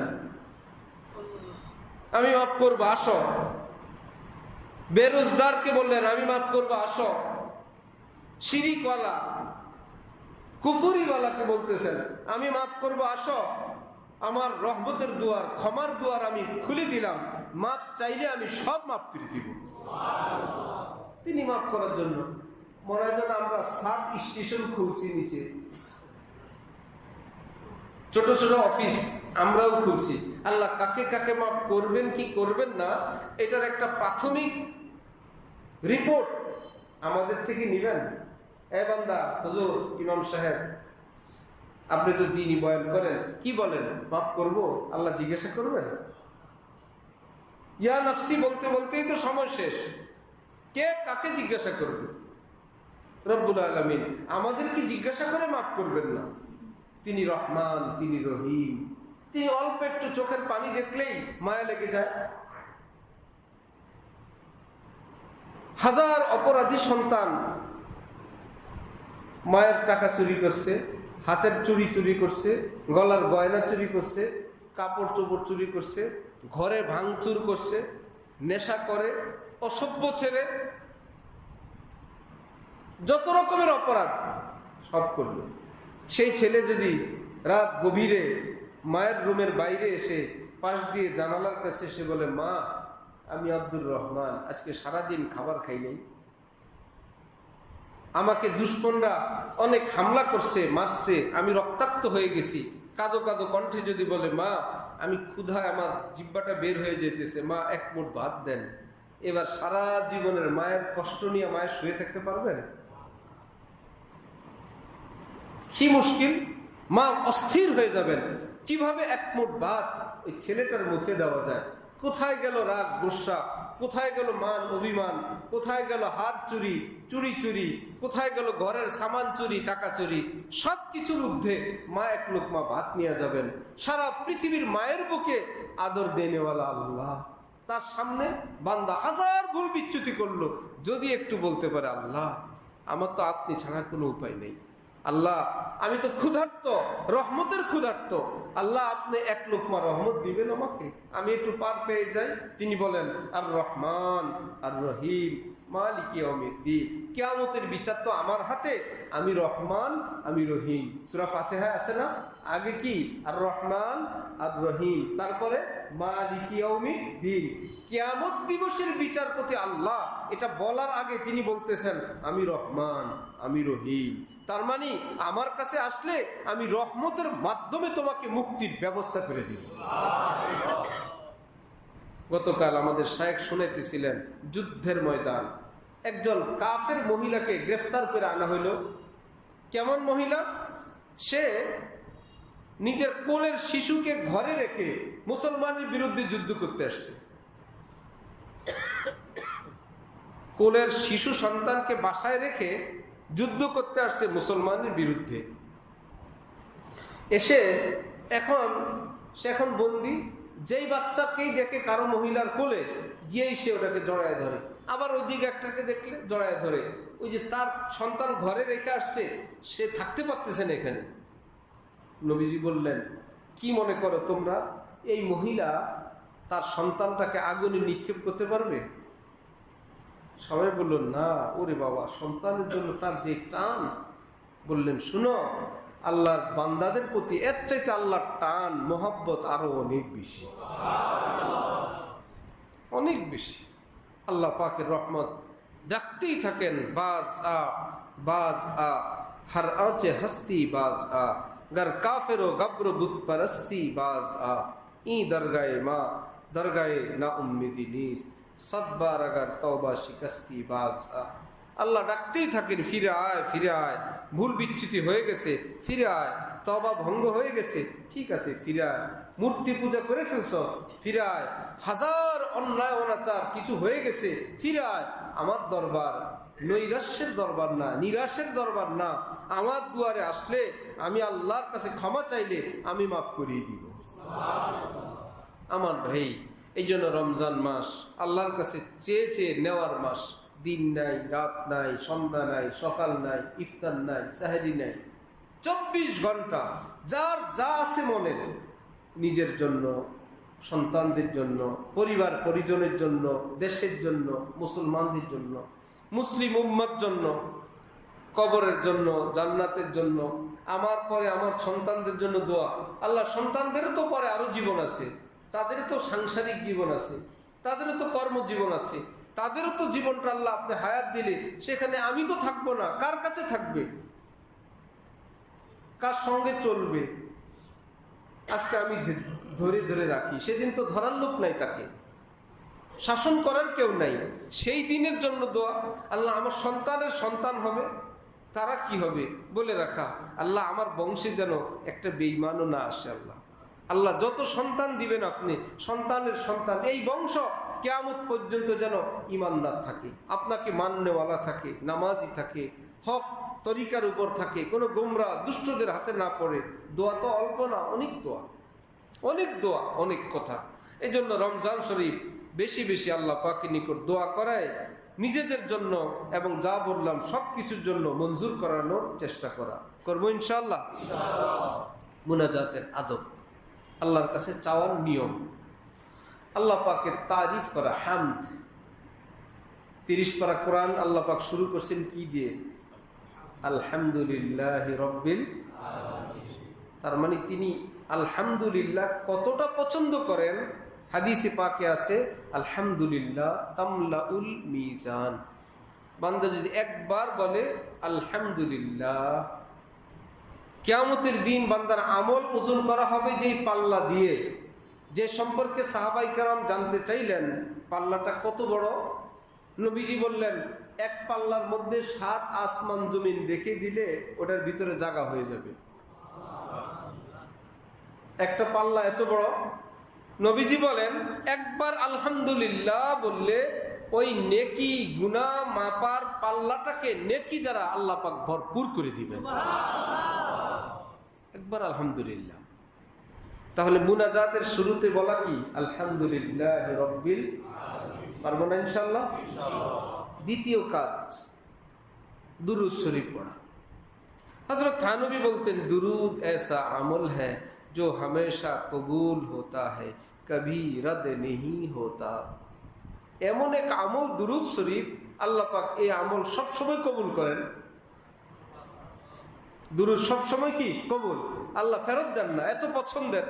আমি মাফ করবো আসো। বেরোজগারকে বললেন আমি মাফ করবো আসো। শিরিকওয়ালা, কুফরিওয়ালাকে বলতেছেন আমি মাফ করবো আসো, আমার রহমতের দুয়ার, ক্ষমার দুয়ার আমি খুলে দিলাম, মাফ চাইলে আমি সব মাফ করে দিব। তিনি মাফ করার জন্য। মনে হয় যেন আমরা সাব স্টেশন খুলছি নিচে, ছোট ছোট অফিস আমরাও খুলছি। আল্লাহ কাকে কাকে মাফ করবেন কি করবেন না, এটার একটা প্রাথমিক রিপোর্ট আমাদের থেকে নিবেন। এ বান্দা, হুজুর, ইমাম সাহেব, আপনি তো দ্বীনি বয়ান করেন, কি বলেন? মাফ করব? আল্লাহ জিজ্ঞাসা করবেন? ইয়া নাফসি বলতে বলতেই তো সময় শেষ, কে কাকে জিজ্ঞাসা করবে? রব্বুল আলামিন আমাদেরকে জিজ্ঞাসা করে মাফ করবেন না। তিনি রহমান, তিনি রহিম, তিনি অল্প একটু চোখের পানি দেখলেই মায়া লেগে যায়। হাজার অপরাধী সন্তান মায়ের টাকা চুরি করছে, হাতের চুড়ি চুরি করছে, গলার গয়না চুরি করছে, কাপড় চোপড় চুরি করছে, ঘরে ভাঙচুর করছে, নেশা করে, অসভ্য ছেলে, যত রকমের অপরাধ সব করলো। সেই ছেলে যদি রাত গভীরে মায়ের রুমের বাইরে এসে পাশ দিয়ে জানালার কাছে এসে বলে, মা আমি আব্দুর রহমান, আজকে সারাদিন খাবার খাই নাই, আমাকে দুশমনরা অনেক হামলা করছে, মারছে, আমি রক্তাক্ত হয়ে গেছি, কাঁদো কাঁদো কণ্ঠে যদি বলে, মা আমি ক্ষুধায় আমার জিহ্বাটা বের হয়ে যেতেছে, মা এক মুঠ ভাত দেন, এবার সারা জীবনের মায়ের কষ্ট নিয়ে মায়ের শুয়ে থাকতে পারবেন? কি মুশকিল! মা অস্থির হয়ে যাবেন, কিভাবে এক মুঠ ভাত ওই ছেলেটার মুখে দেওয়া যায়। কোথায় গেল রাগ গোসা, কোথায় গেল মান অভিমান, কোথায় গেল হাত চুরি, চুরি চুরি, কোথায় গেল ঘরের সামান চুরি, টাকা চুরি, সবকিছুর ঊর্ধ্বে মা এক লোকমা ভাত নিয়ে যাবেন। সারা পৃথিবীর মায়ের বুকে আদর দেনেওয়ালা আল্লাহ, তার সামনে বান্দা হাজার ভুল বিচ্যুতি করলো, যদি একটু বলতে পারে, আল্লাহ আমার তো আপনি ছাড়া কোনো উপায় নেই, আল্লাহ আমি তো ক্ষুধার্ত, রহমতের ক্ষুধার্ত, আল্লাহ আপনি এক লোকমা রহমত দিবেন আমাকে, আমি একটু পার পেয়ে যাই। তিনি বলেন আর রহমান আর রহিম, মালিকি ইয়াউমিদ্দিন। কিয়ামতের বিচার তো আমার হাতে, আমি রহমান, আমি রহিম। সূরা ফাতিহা আছে না, আগে কি আর রহমান আর রহিম, তারপরে মালিকি ইয়াউমিদ্দিন। কিয়ামত দিবসের বিচারপতি আল্লাহ, এটা বলার আগে তিনি বলতেছেন আমি রহমান, আমি রহিম। তার মানে আমার কাছে আসলে আমি রহমতের মাধ্যমে তোমাকে মুক্তির ব্যবস্থা করে দিব। গতকাল আমাদের শায়েখ শুনাইতেছিলেন, যুদ্ধের ময়দান একজন কাফের মহিলাকে গ্রেফতার করে আনা হইল। কেমন মহিলা? সে নিজের কোলের শিশুকে ঘরে রেখে মুসলমানের বিরুদ্ধে যুদ্ধ করতে আসছে। কোলের শিশু সন্তানকে বাসায় রেখে যুদ্ধ করতে আসছে মুসলমানের বিরুদ্ধে। এসে সে এখন বন্দী। যেই বাচ্চাকেই দেখে কারো মহিলার কোলে, গিয়েই সে ওটাকে জড়ায় ধরে। আবার ওইদিকে একটাকে দেখলে জড়ায় ধরে। ওই যে তার সন্তান ঘরে রেখে আসছে, সে থাকতে পারতেছে না এখানে। নবীজি বললেন, কি মনে করো তোমরা, এই মহিলা তার সন্তানটাকে আগুনে নিক্ষেপ করতে পারবে? সবাই বলল না, ওরে বাবা, সন্তানের জন্য তার যে টান। বললেন, শুনো, আল্লাহর বান্দাদের প্রতি এর চাইতে আল্লাহর টান মোহাব্বত আরো অনেক বেশি, অনেক বেশি। আল্লাহ পাকের রহমত দেখতেই থাকেন। বাজ আ হর আঁচে হস্তি বাজ আ, গর কাফের ও গব্র বুত পরস্তি বাজ আ, ই দরগায়ে মা দরগায়ে না উম্মিদি নিস, সদবার আগার তওবা শিকস্তি বাজ আ। আল্লাহ ডাকতেই থাকেন, ফিরে আয়, ফিরে আয়। ভুল বিচ্যুতি হয়ে গেছে, ফিরে আয়। তওবা ভঙ্গ হয়ে গেছে, ঠিক আছে, ফিরে আয়। মূর্তি পূজা করে ফেলছ, ফিরে আয়। হাজার অন্যায় অনাচার কিছু হয়ে গেছে, ফিরে আয়। আমার দরবার নৈরাশ্যের দরবার না, নিরাশের দরবার না। আমার দুয়ারে আসলে, আমি আল্লাহর কাছে ক্ষমা চাইলে আমি মাফ করিয়ে দিব। আমার ভাই, এই জন্য রমজান মাস আল্লাহর কাছে চেয়ে চেয়ে নেওয়ার মাস। দিন নাই, রাত নাই, সন্ধ্যা নাই, সকাল নাই, ইফতার নাই, সাহেরি নাই, 24 ঘন্টা যার যা আছে মনে, নিজের জন্য, সন্তানদের জন্য, পরিবার পরিজনের জন্য, দেশের জন্য, মুসলমানদের জন্য, মুসলিম উম্মার জন্য, কবরের জন্য, জান্নাতের জন্য, আমার পরে আমার সন্তানদের জন্য দোয়া। আল্লাহ সন্তানদেরও তো পরে আরো জীবন আছে, তাদেরও তো সাংসারিক জীবন আছে, তাদেরও তো কর্মজীবন আছে, তাদেরও তো জীবনটা আল্লাহ আপনি হায়াত দিলে, সেখানে আমি তো থাকবো না, কার কাছে থাকবে, কার সঙ্গে চলবে? আজকে আমি ধরে ধরে রাখি, সেদিন তো ধরার লোক নাই, তাকে শাসন করার কেউ নাই। সেই দিনের জন্য দোয়া। আল্লাহ আমার সন্তানের সন্তান হবে, তারা কি হবে বলে রাখা। আল্লাহ আমার বংশে যেন একটা বেঈমানও না আসে। আল্লাহ যত সন্তান দিবেন আপনি, সন্তানের সন্তান, এই বংশ কিয়ামত পর্যন্ত যেন ইমানদার থাকে, আপনাকে মাননেওয়ালা থাকে, নামাজি থাকে, হক তরিকার উপর থাকে, কোনো গোমরা দুষ্টদের হাতে না পড়ে। দোয়া তো অল্প না, অনেক দোয়া, অনেক দোয়া, অনেক কথা। এই জন্য রমজান শরীফ বেশি বেশি আল্লাহ পাকের নিকট দোয়া করায়, নিজেদের জন্য এবং যা বললাম সবকিছুর জন্য মঞ্জুর করানোর চেষ্টা করবো ইনশাআল্লাহ। মুনাজাতের আদব, আল্লাহর কাছে চাওয়ার নিয়ম, আল্লাহ পাকের তারিফ করা, হামদ। 30 পারা কোরআন আল্লাহ পাক শুরু করছেন কি দিয়ে? আলহামদুলিল্লাহি রাব্বিল আলামিন। তার মানে তিনি আলহামদুলিল্লাহ কতটা পছন্দ করেন, হাদিসে পাকে আছে, আলহামদুলিল্লাহ তামলাউল মিজান। বান্দা যদি একবার বলে আলহামদুলিল্লাহ, কিয়ামতের দিন বান্দার আমল ওজন করা হবে যেই পাল্লা দিয়ে, যে সম্পর্কে সাহাবায়ে কেরাম জানতে চাইলেন পাল্লাটা কত বড়। নবীজি বললেন, এক পাল্লার মধ্যে 7 আসমান জমিন রেখে দিলে ওটার ভিতরে জায়গা হয়ে যাবে। একটা পাল্লা এত বড়। নবীজি বলেন, একবার আলহামদুলিল্লাহ বললে ওই নেকি গুনাহ মাপার পাল্লাটাকে নেকি দ্বারা আল্লাহ পাক ভরপুর করে দিবেন। একবার আলহামদুলিল্লাহ। তাহলে মুনাজাতের শুরুতে বলা কি? আলহামদুলিল্লাহ রাব্বিল আলামিন। পারবো না ইনশাআল্লাহ? দ্বিতীয় কাজ দুরূদ শরীফ পড়া। হযরত থানবী বলতেন, দুরূদ ऐसा अमल है जो हमेशा कबूल होता है, कभी रद्द नहीं होता। এমন এক আমল দুরূদ শরীফ আল্লাহ পাক এই আমল সবসময় কবুল করেন। দুরূদ সবসময় কি কবুল, আল্লাহ ফেরত দেন না, এত পছন্দের।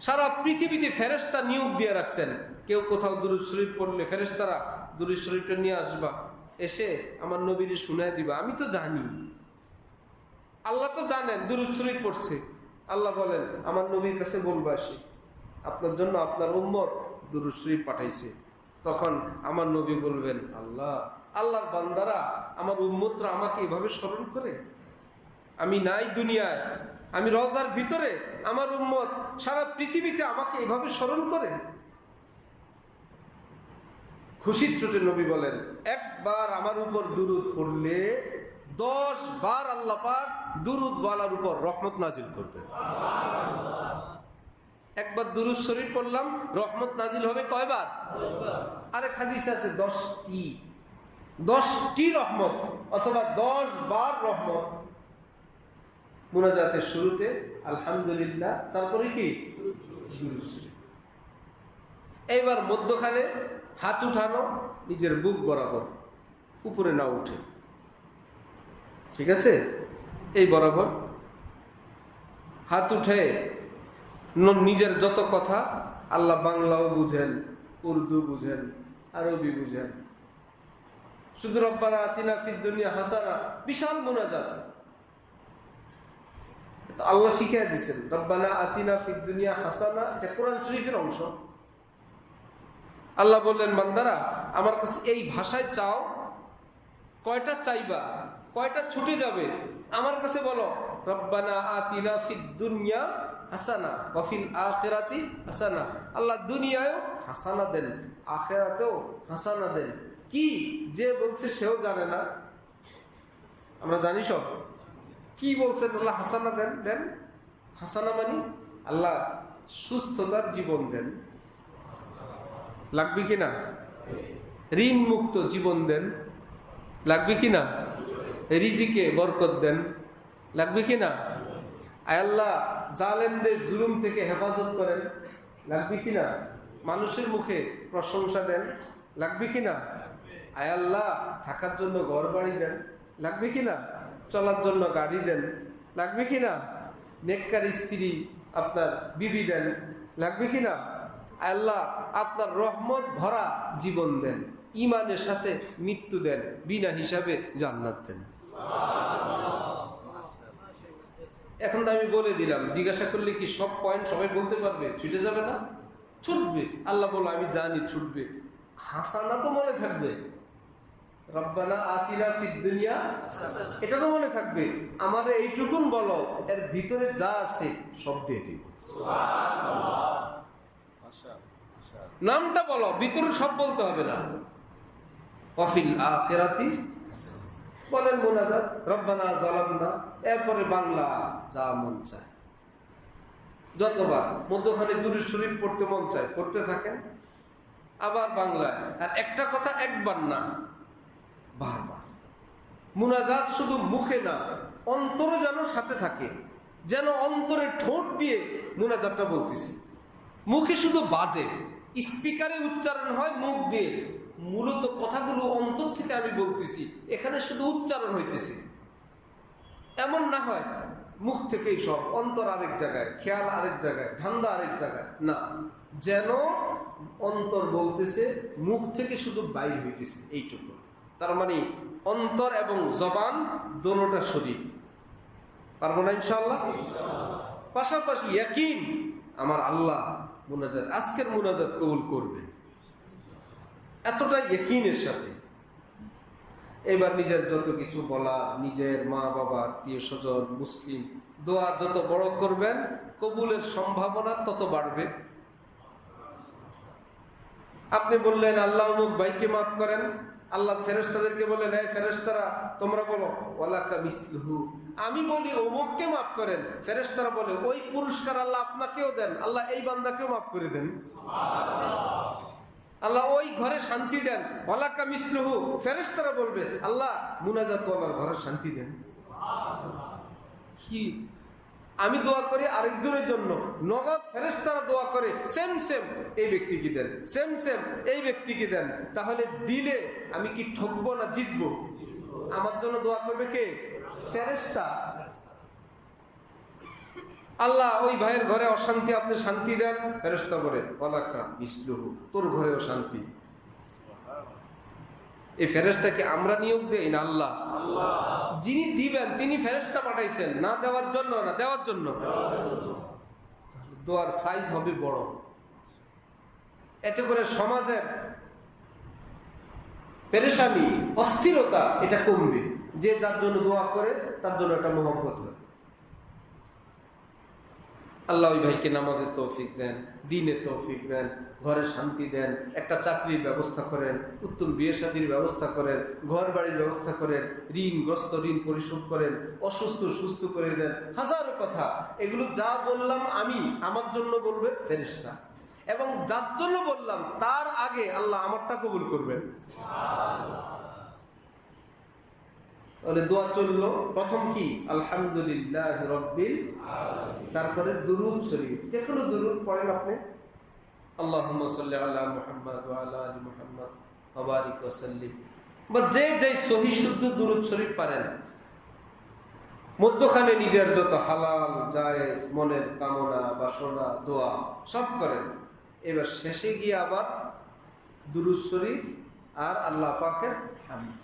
সারা পৃথিবীতে ফেরেশতা নিয়োগ দিয়ে রাখছেন, কেউ কোথাও দুরূদ শরীফ পড়লে ফেরেশতারা দুরূদ শরীফটা নিয়ে আসবা, এসে আমার নবীরে শুনায় দিবা। আমি তো জানি, আল্লাহ তো জানেন দুরূদ শরীফ পড়ছে। আল্লাহ বলেন আমার নবীর কাছে বলবা, আসি আপনার জন্য আপনার উম্মত দুরূদ শরীফ পাঠাইছে। তখন আমার নবী বলবেন, আল্লাহর বান্দারা, আমার উম্মতরা আমাকে এভাবে স্মরণ করে। আমি নাই দুনিয়ায়, আমি রওজার ভিতরে, আমার উম্মত সারা পৃথিবীতে আমাকে এভাবে স্মরণ করে। খুশির চোটে নবী বলেন, একবার আমার উপর দুরূদ পড়লে 10 বার আল্লাহ পাক দুরূদ ওয়ালার উপর রহমত নাজিল করবেন। একবার দুরূদ শরীফ পড়লাম, রহমত নাজিল হবে কয়বার? 10 বার। আরেক হাদিসে আছে 10টি রহমত, অথবা 10 বার রহমত। মুনাজাতের শুরুতে আলহামদুলিল্লাহ, তারপরে কি দুরূদ শরীফ। এইবার মধ্যখানে হাত উঠানো নিজের বুক বরাবর, উপরে না উঠে, ঠিক আছে? এই বরাবর হাত উঠে নিজের যত কথা, আল্লাহ বাংলাও বুঝেন, উর্দু বুঝেন, আরবি বুঝেন, শুধু রব্বানা আতিনা ফিদ দুনিয়া হাসানা, বিশাল মুনাজাত আল্লাহ শিখিয়ে দিচ্ছেন। রব্বানা আতিনা ফিদ দুনিয়া হাসানা, এটা কোরআন শরীফের অংশ। আল্লাহ বললেন, বান্দারা আমার কাছে এই ভাষায় চাও, কয়টা চাইবা, কয়টা ছুটে যাবে? আমার কাছে বলো, রব্বানা আতিনা ফিদ দুনিয়া হাসানা ওয়া ফিল আখিরাতি হাসানা। আল্লাহ দুনিয়ায়ও হাসানা দেন, আখিরাতেও হাসানা দেন। কি যে বলছে সেও জানে না, আমরা জানি সব। কি বলছেন আল্লাহ? হাসানা দেন। দেন হাসানা মানে আল্লাহ সুস্থতার জীবন দেন, লাগবে কিনা? ঋণ মুক্ত জীবন দেন, লাগবে কিনা? রিজিকে বরকত দেন, লাগবে কিনা? আয় আল্লাহ জালেমদের জুলুম থেকে হেফাজত করেন, লাগবে কিনা? মানুষের মুখে প্রশংসা দেন, লাগবে কিনা? আয় আল্লাহ থাকার জন্য ঘর বাড়ি দেন, লাগবে কিনা? চলার জন্য গাড়ি দেন, লাগবে কিনা? নেককার স্ত্রী আপনার বিবি দেন, লাগবে কিনা? আল্লাহ আপনার রহমত ভরা জীবন দেন, ঈমানের সাথে মৃত্যু দেন, বিনা হিসাবে জান্নাত দেন। এখন তো আমি বলে দিলাম, জিজ্ঞাসা করলে কি সব পয়েন্ট সবাই বলতে পারবে? ছুটে যাবে না? ছুটবে। আল্লাহ বলো আমি জানি ছুটবে। হাসানা তো মনে থাকবে, রব্বানা আতিনা ফিদ দুনিয়া, এটা তো মনে থাকবে। আমাদের এইটুকুন বলো, এর ভিতরে যা আছে সব দিয়ে দিব। নামটা বলো, ভিতরে সব বলতে হবে না। ওয়া ফিল আখিরাতি বলেন মুনাজাত, রব্বানা যালামনা, এরপরে বাংলা যা মন চায় যতবার, মধ্যখানে দুরূদ শরীফ পড়তে মন চায় পড়তে থাকেন, আবার বাংলায়। আর একটা কথা একবার না, বারবার। মুনাজাত শুধু মুখে না, অন্তরে যেন সাথে থাকে, যেন অন্তরে ঠোঁট দিয়ে মুনাজাতটা বলতেছি। মুখে শুধু বাজে, স্পিকারে উচ্চারণ হয় মুখ দিয়ে, মূলত কথাগুলো অন্তর থেকে আমি বলতেছি, এখানে শুধু উচ্চারণ হইতেছে। এমন না হয় মুখ থেকেই সব, অন্তর আরেক জায়গায়, খেয়াল আরেক জায়গায়, ধান্দা আরেক জায়গায়, না, যেন অন্তর বলতেছে, মুখ থেকে শুধু বাইর হইতেছে, এইটুকু। তার মানে অন্তর এবং জবান দোনোটা শরীর। পারবো না ইনশাআল্লাহ? পাশাপাশি ইয়াকিন, আমার আল্লাহ মুনাজাত, আজকের মুনাজাত কবুল করবেন, এতটা ইয়াকিনের সাথে। এবার নিজের যত কিছু বলা, নিজের মা বাবা, আত্মীয় স্বজন, মুসলিম, দোয়া যত বড় করবেন, কবুলের সম্ভাবনা তত বাড়বে। আপনি বললেন আল্লাহ অমুক ভাইকে মাফ করেন, আল্লাহ ফেরেশতাদেরকে বলেন, এই ফেরেশতারা তোমরা বলো ওয়ালাকা মিসলুহু, আমি বলি অমুককে মাফ করেন, ফেরেশতারা বলে ওই পুরস্কার আল্লাহ আপনাকেও দেন, আল্লাহ এই বান্দাকেও মাফ করে দেন, আল্লাহ ওই ঘরে শান্তি দেন, ওয়ালাকা মিসলুহু, ফেরেশতারা বলবে আল্লাহ মুনাজাত ওয়ালার ঘরে শান্তি দেন। কি আমি দোয়া করি আরেকজনের জন্য, নগদ ফেরেশতারা দোয়া করে সেম সেম এই ব্যক্তিকে দেন, সেম সেম এই ব্যক্তিকে দেন। তাহলে দিলে আমি কি ঠকবো না জিতবো? আমার জন্য দোয়া করবে কে? ফেরেশতা। আল্লাহ ওই ভাইয়ের ঘরে অশান্তি, আপনি শান্তি দেন, ফেরেশতা বলে ওয়ালাকা ইসলুহু, তোর ঘরেও শান্তি। এই ফেরেশতাকে আমরা নিয়োগ দেই না আল্লাহ? যিনি দিবেন তিনি ফেরেশতা পাঠাইছেন, না দেওয়ার জন্য, না দেওয়ার জন্য। দোয়ার সাইজ হবে বড়, এতে করে সমাজের পেরেশানি, অস্থিরতা এটা কমবে। যে যার জন্য দোয়া করে তার জন্য একটা মহব্বত হয়। আল্লাহ ওই ভাইকে নামাজের তৌফিক দেন, দ্বীনের তৌফিক দেন, ঘরে শান্তি দেন, একটা চাকরির ব্যবস্থা করেন, উত্তম বিয়ে শাদীর ব্যবস্থা করেন, ঘর বাড়ির ব্যবস্থা করেন, ঋণগ্রস্ত ঋণ পরিশোধ করেন, অসুস্থ সুস্থ করে দেন। হাজারো কথা, এগুলো যা বললাম আমি আমার জন্য বলবে ফেরেশতা, এবং যার জন্য বললাম তার আগে আল্লাহ আমারটা কবুল করবেন। তাহলে দোয়া চললো, প্রথম কি আলহামদুলিল্লাহ রাব্বিল আলামিন, তারপরে দুরূদ শরীফ, যে কোনো দুরূদ পড়েন আপনি, আল্লাহুম্মা সাল্লি আলা মুহাম্মাদ ওয়া আলা আলি মুহাম্মাদ ওয়া বারিক ওয়া সাল্লিম, বা যে যে সহি শুদ্ধ দুরূদ শরীফ পারেন। মধ্যখানে নিজের যত হালাল জায়েজ মনের কামনা বাসনা দোয়া সব করেন। এবার শেষে গিয়ে আবার দুরূদ শরীফ আর আল্লাহ পাকের হামদ,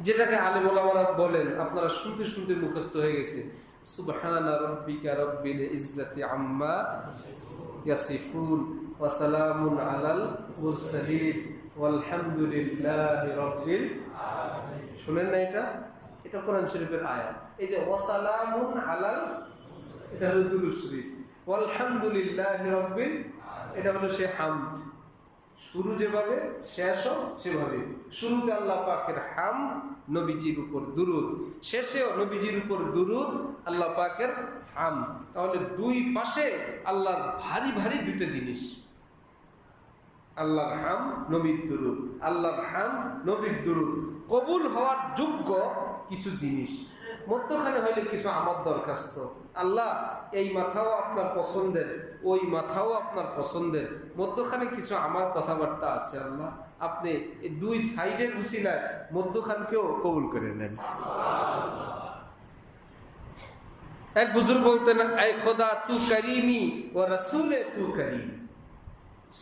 যেটাকে আলেম ওলামারা বলেন, আপনারা শুনতে শুনতে মুখস্থ হয়ে গেছে, সুবহানা রাব্বিকা রাব্বিল ইজ্জাতি আম্মা ইয়াসিফুন ওয়া সালামুন আলাল মুরসালিন ওয়ালহামদুলিল্লাহি রাব্বিল আলামিন। শুনেন না এটা? এটা কোরআন শরীফের আয়াত। এই যে ওয়া সালামুন আলাল, এটা হলো দুরূদ শরীফ। ওয়ালহামদুলিল্লাহি রাব্বিল, এটা হলো সে হামদ। শুরু যেভাবে শেষও সেভাবে। শুরুতে আল্লাহ পাকের হামদ, নবীজির উপর দুরূদ, শেষেও নবীজির উপর দুরূদ, আল্লাহ পাকের হামদ। তাহলে দুই পাশে আল্লাহর ভারী ভারী দুটো জিনিস, আল্লাহর হামদ, নবীর দুরূদ, আল্লাহর হামদ, নবীর দুরূদ কবুল হওয়ার যোগ্য কিছু জিনিস। মধ্যখানে হইলে কিছু আমার দরখাস্ত, আল্লাহ এই মাথাও আপনার পছন্দের, ওই মাথাও আপনার পছন্দের, মধ্যখানে কিছু আমার কথাবার্তা আছে, আল্লাহ আপনি এই দুই সাইডে গুছিলেন, মধ্যখানকেও কবুল করে নেন। এক বুজুর্গ বলতেন, আয় খোদা তু করিমি ও রসুলে তু করিম,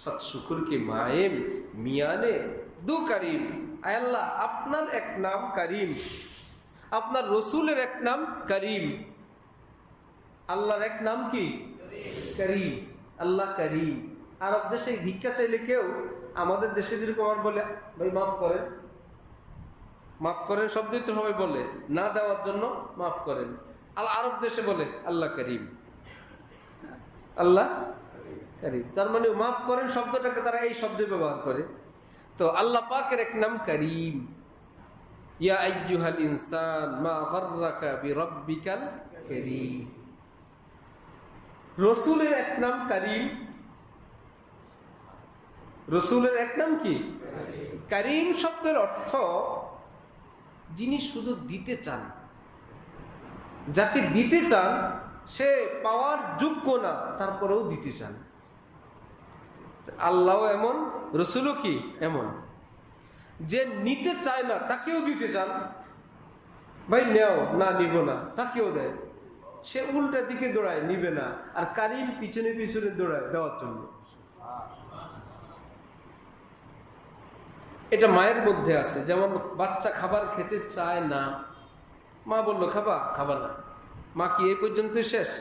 সৎ শুকুর কে মায়েম মিয়ানে দু করিম। আয় আল্লাহ আপনার এক নাম করিম, আপনার রসুলের এক নাম করিম, আল্লাহর এক নাম কি করিম, আল্লাহ করিম। আরব দেশে ভিক্ষা চাইলে কেউ আমাদের দেশে যেরকম আমার বলে ভাই মাফ করেন, মাফ করেন শব্দই তো সবাই বলে, না দেওয়ার জন্য মাফ করেন। আরব দেশে বলে আল্লাহ করিম, আল্লাহ করিম, তার মানে মাফ করেন শব্দটাকে তারা এই শব্দে ব্যবহার করে। তো আল্লাহ পাকের এক নাম করিম। ইয়া আইয়ুহাল ইনসান মা গাররাকা বিরাব্বিকাল কারীম। রসুলের এক নাম করিম, রসুলের এক নাম কি করিম। শব্দের অর্থ যিনি শুধু দিতে চান, যাকে দিতে চান সে পাওয়ার যোগ্য না, তারপরেও দিতে চান। আল্লাহ এমন, রসুলও কি এমন, যে নিতে চায় না তাকেও দিতে চান, ভাই নেও, না নিব না, তাকেও দেয়। সে উল্টা দিকে দৌড়ায়, নিবে না, আর কারিম পিছনে পিছনে দৌড়ায় দেওয়ার জন্য। এটা মায়ের মধ্যে আছে। যেমন বাচ্চা খাবার খেতে চায় না, মা বলল খাবা, খাবা না, মা কি এই পর্যন্ত শেষ?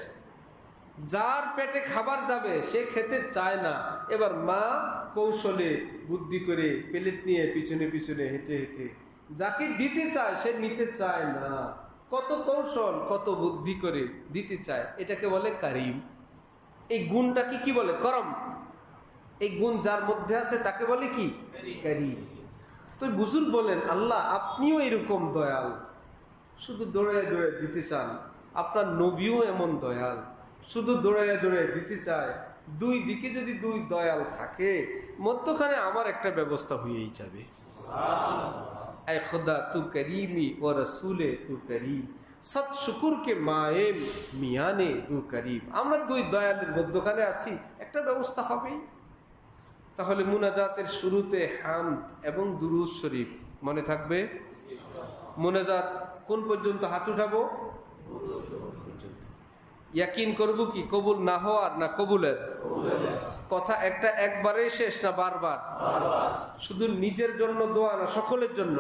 যার পেটে খাবার যাবে সে খেতে চায় না, এবার মা কৌশলে বুদ্ধি করে প্লেট নিয়ে পিছনে পিছনে হেঁটে হেঁটে যাকে দিতে চায় সে নিতে চায় না, কত কৌশল কত বুদ্ধি করে দিতে চায়, এটাকে বলে কারিম। এই গুণটাকে কি বলে? করম। এই গুণ যার মধ্যে আছে তাকে বলে কি কারিম। তো বুজুর্গ বলেন, আল্লাহ আপনিও এরকম দয়াল, শুধু দৌড়ায় দৌড়ায় দিতে চান। আপনার নবীও এমন দয়াল, শুধু দৌড়ায় দৌড়ায় দিতে চায়। দুই দিকে যদি দুই দয়াল থাকে, মধ্যখানে আমার একটা ব্যবস্থা হয়েই যাবে। আয় খোদা তু করিমি ও রসুলে তু করিম, সৎ শুকুরকে মায়েম মিয়ানে দু করিব, আমরা দুই দয়ালের মধ্যখানে আছি, একটা ব্যবস্থা হবেই। তাহলে মুনাজাতের শুরুতে হামদ এবং দুরূদ শরীফ মনে থাকবে। মুনাজাত কোন পর্যন্ত হাত উঠাবো? ইয়াকিন করব কি কবুল না হওয়ার না কবুলের? কথা একটা একবারে শেষ না বারবার? শুধু নিজের জন্য দোয়া না, সকলের জন্য,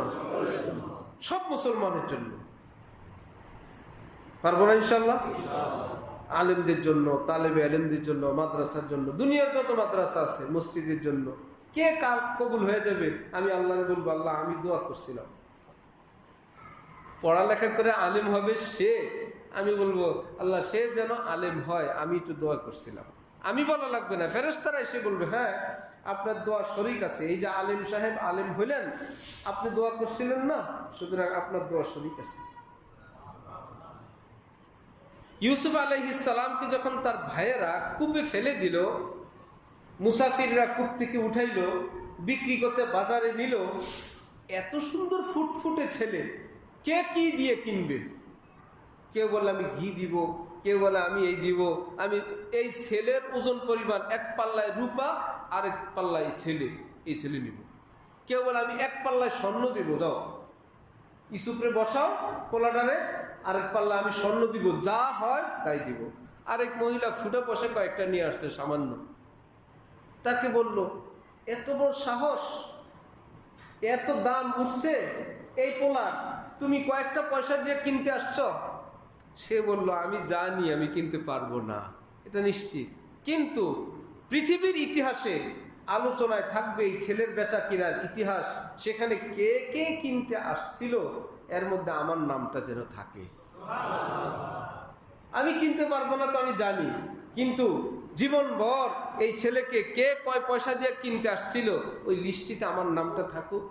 সব মুসলমানের জন্য। পারবো না ইনশাল্লাহ? আলেমদের জন্য, তালেবে আলেমদের জন্য, মাদ্রাসার জন্য, দুনিয়ার যত মাদ্রাসা আছে, মসজিদের জন্য। কে কার কবুল হয়ে যাবে আমি আল্লাহ বলবো, আল্লাহ আমি দোয়া করছিলাম। পড়ালেখা করে আলেম হবে সে, আমি বলবো আল্লাহ সে যেন আলেম হয়, আমি একটু দোয়া করছিলাম। আমি বলা লাগবে না, ফেরেশতারা এসে বলবে হ্যাঁ আপনার দোয়া শরীক আছে। এই যে আলেম সাহেব আলেম হইলেন, আপনি দোয়া করছিলেন না, সুতরাং আপনার দোয়া শরীক আছে। ইউসুফ আলাইহিস সালামকে যখন তার ভাইয়েরা কূপে ফেলে দিল, মুসাফিররা কূপ থেকে উঠাইলো, বিক্রি করতে বাজারে নিল, এত সুন্দর ফুটফুটে ছেলে, কে কি দিয়ে কিনবে? কেউ বলে আমি ঘি দিব, কেউ বলে আমি এই দিব। আমি এই ছেলের ওজন পরিমাণ, এক পাল্লায় রূপা আর এক পাল্লায় ছেলে, এই ছেলে নিব। কেউ বলে আমি এক পাল্লায় স্বর্ণ দিব, যাও ইউসুফরে বসাও কোলাডারে, আরেক পাল্লা আমি স্বর্ণ দিব, যা হয় তাই দিব। আরেক মহিলা ফুটে বসে কয়েকটা নিয়ে আসছে সামান্য। তাকে বলল এত বড় সাহস, এত দাম উঠছে এই পোলার, তুমি কয়েকটা পয়সা দিয়ে কিনতে আসছ? সে বলল আমি জানি আমি কিনতে পারবো না, এটা নিশ্চিত, কিন্তু পৃথিবীর ইতিহাসে আলোচনায় থাকবে এই ছেলের বেচা কিনার ইতিহাস, সেখানে কে কে কিনতে আসছিল এর মধ্যে আমার নামটা যেন থাকে। আমি কিনতে পারবো না তো আমি জানি, কিন্তু জীবনভর এই ছেলেকে কে কয় পয়সা দিয়ে কিনতে আসছিল ওই লিস্টিতে আমার নামটা থাকুক।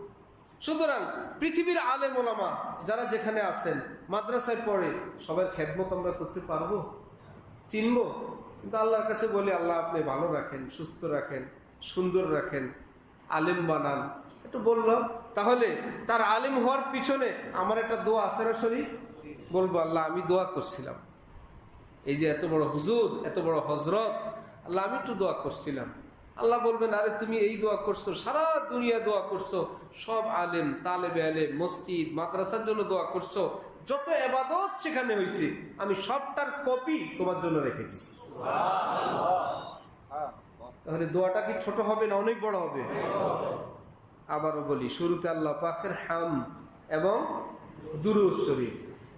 সুতরাং পৃথিবীর আলেম ওলামা যারা যেখানে আছেন, মাদ্রাসায় পড়ে, সবার খেদমত আমরা করতে পারবো, চিনবো? কিন্তু আল্লাহর কাছে বলি আল্লাহ আপনি ভালো রাখেন, সুস্থ রাখেন, সুন্দর রাখেন, আলেম বানান। একটু বললাম, তাহলে তার আলেম হওয়ার পিছনে আমার একটা দোয়া আছে না শরীফ? বলবো আল্লাহ আমি দোয়া করছিলাম, এই যে এত বড় হুজুর, এত বড় হজরত, আল্লাহ আমি একটু দোয়া করছিলাম। আল্লাহ বলবেন আরে তুমি এই দোয়া করছো, সারা দুনিয়া দোয়া করছো, সব আলেম তালেবে আলেম মসজিদ মাদ্রাসার জন্য দোয়া করছো, যত ইবাদত সেখানে হয়েছে আমি সবটার কপি তোমার জন্য রেখে দিছি। তাহলে দোয়াটা কি ছোট হবে না অনেক বড় হবে? আবারও বলি, শুরুতে আল্লাহ পাকের হামদ এবং দুরূদ শরীফ,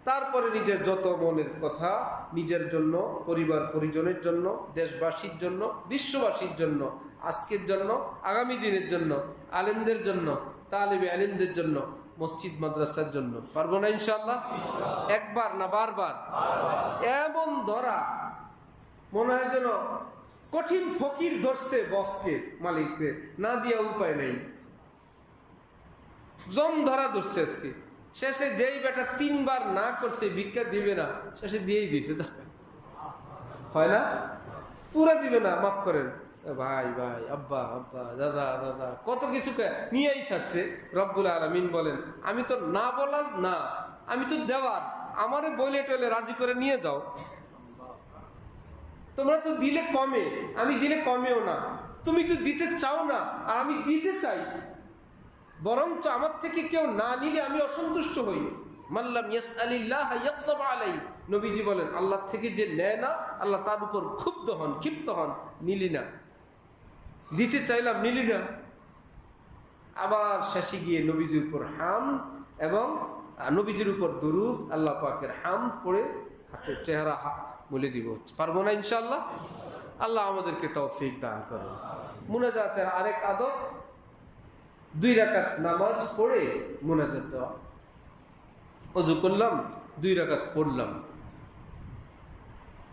তারপরে নিজের যত মনের কথা, নিজের জন্য, পরিবার পরিজনের জন্য, দেশবাসীর জন্য, বিশ্ববাসীর জন্য, আজকের জন্য, আগামী দিনের জন্য, আলেমদের জন্য, তালেবে আলেমদের জন্য, মসজিদ মাদ্রাসার জন্য। পারবো না ইনশাআল্লাহ? একবার না বারবার? এমন ধরা মনে হয় যেন কঠিন ফকির ধরছে বসকে, মালিককে, না দিয়া উপায় নেই, জম ধরা ধরছে আজকে। শেষে যেই বেটা 3 বার না করছে ভিক্ষা দিবে না, শেষে দিয়েই দিয়েছে, হয় না? পুরা দিবে না, মাফ করেন ভাই ভাই, আব্বা আব্বা, দাদা দাদা, কত কিছু নিয়েই ছাড়ছে। রব্বুল আলামিন বলেন আমি তো না বলার না, আমি তো দেওয়ার, আমারে বলে টলে রাজি করে নিয়ে যাও। তোমরা তো দিলে কমে, আমি দিলে কমেও না, তুমি তো দিতে চাও না আর আমি দিতে চাই, বরঞ্চ আমার থেকে কেউ না নিলে আমি অসন্তুষ্ট হই। মাল্লাম ইয়াসআলিল্লাহ ইয়াগযাব আলাইহি, নবীজি বলেন আল্লাহ থেকে যে নেয় না আল্লাহ তার উপর ক্ষুব্ধ হন, ক্ষিপ্ত হন। নিলি না, দিতে চাইলাম নিলি না। আবার শেষে গিয়ে নবীজির উপর হামদ এবং নবীজির উপর দুরূদ, আল্লাহ পাকের হামদ পড়ে হাতের চেহারা বলে দিব। পারবো না ইনশাআল্লাহ? আল্লাহ আমাদেরকে তৌফিক দান করুন। মুনাজাতের আরেক আদব, 2 রাকাত নামাজ পড়ে মুনাজাত দেওয়া। ওযু করলাম, 2 রাকাত পড়লাম,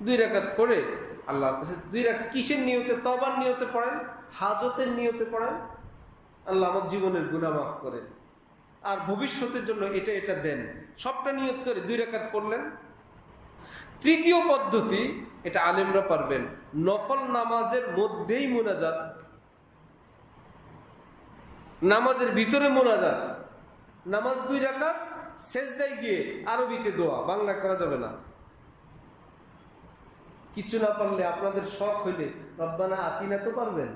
2 রাকাত পড়ে আল্লাহর কাছে 2 রাকাত কিসের নিয়তে? তওবার নিয়তে পড়েন, হাজতের নিয়তে পড়েন, আল্লাহ আমার জীবনের গুনাহ মাফ করেন আর ভবিষ্যতের জন্য এটা এটা দেন, সবটা নিয়ত করে 2 রাকাত পড়লেন। তৃতীয় পদ্ধতি, এটা আলেমরা পারবেন, নফল নামাজের মধ্যেই মুনাজাত, নামাজের ভিতরে মুনাজাত। নামাজ 2 রাকাত, সেজদায় গিয়ে আরবিতে দোয়া, বাংলা করা যাবে না। কিছু না পারলে আপনাদের শখ হইলে রব্বানা আতিনা তো পারবেন।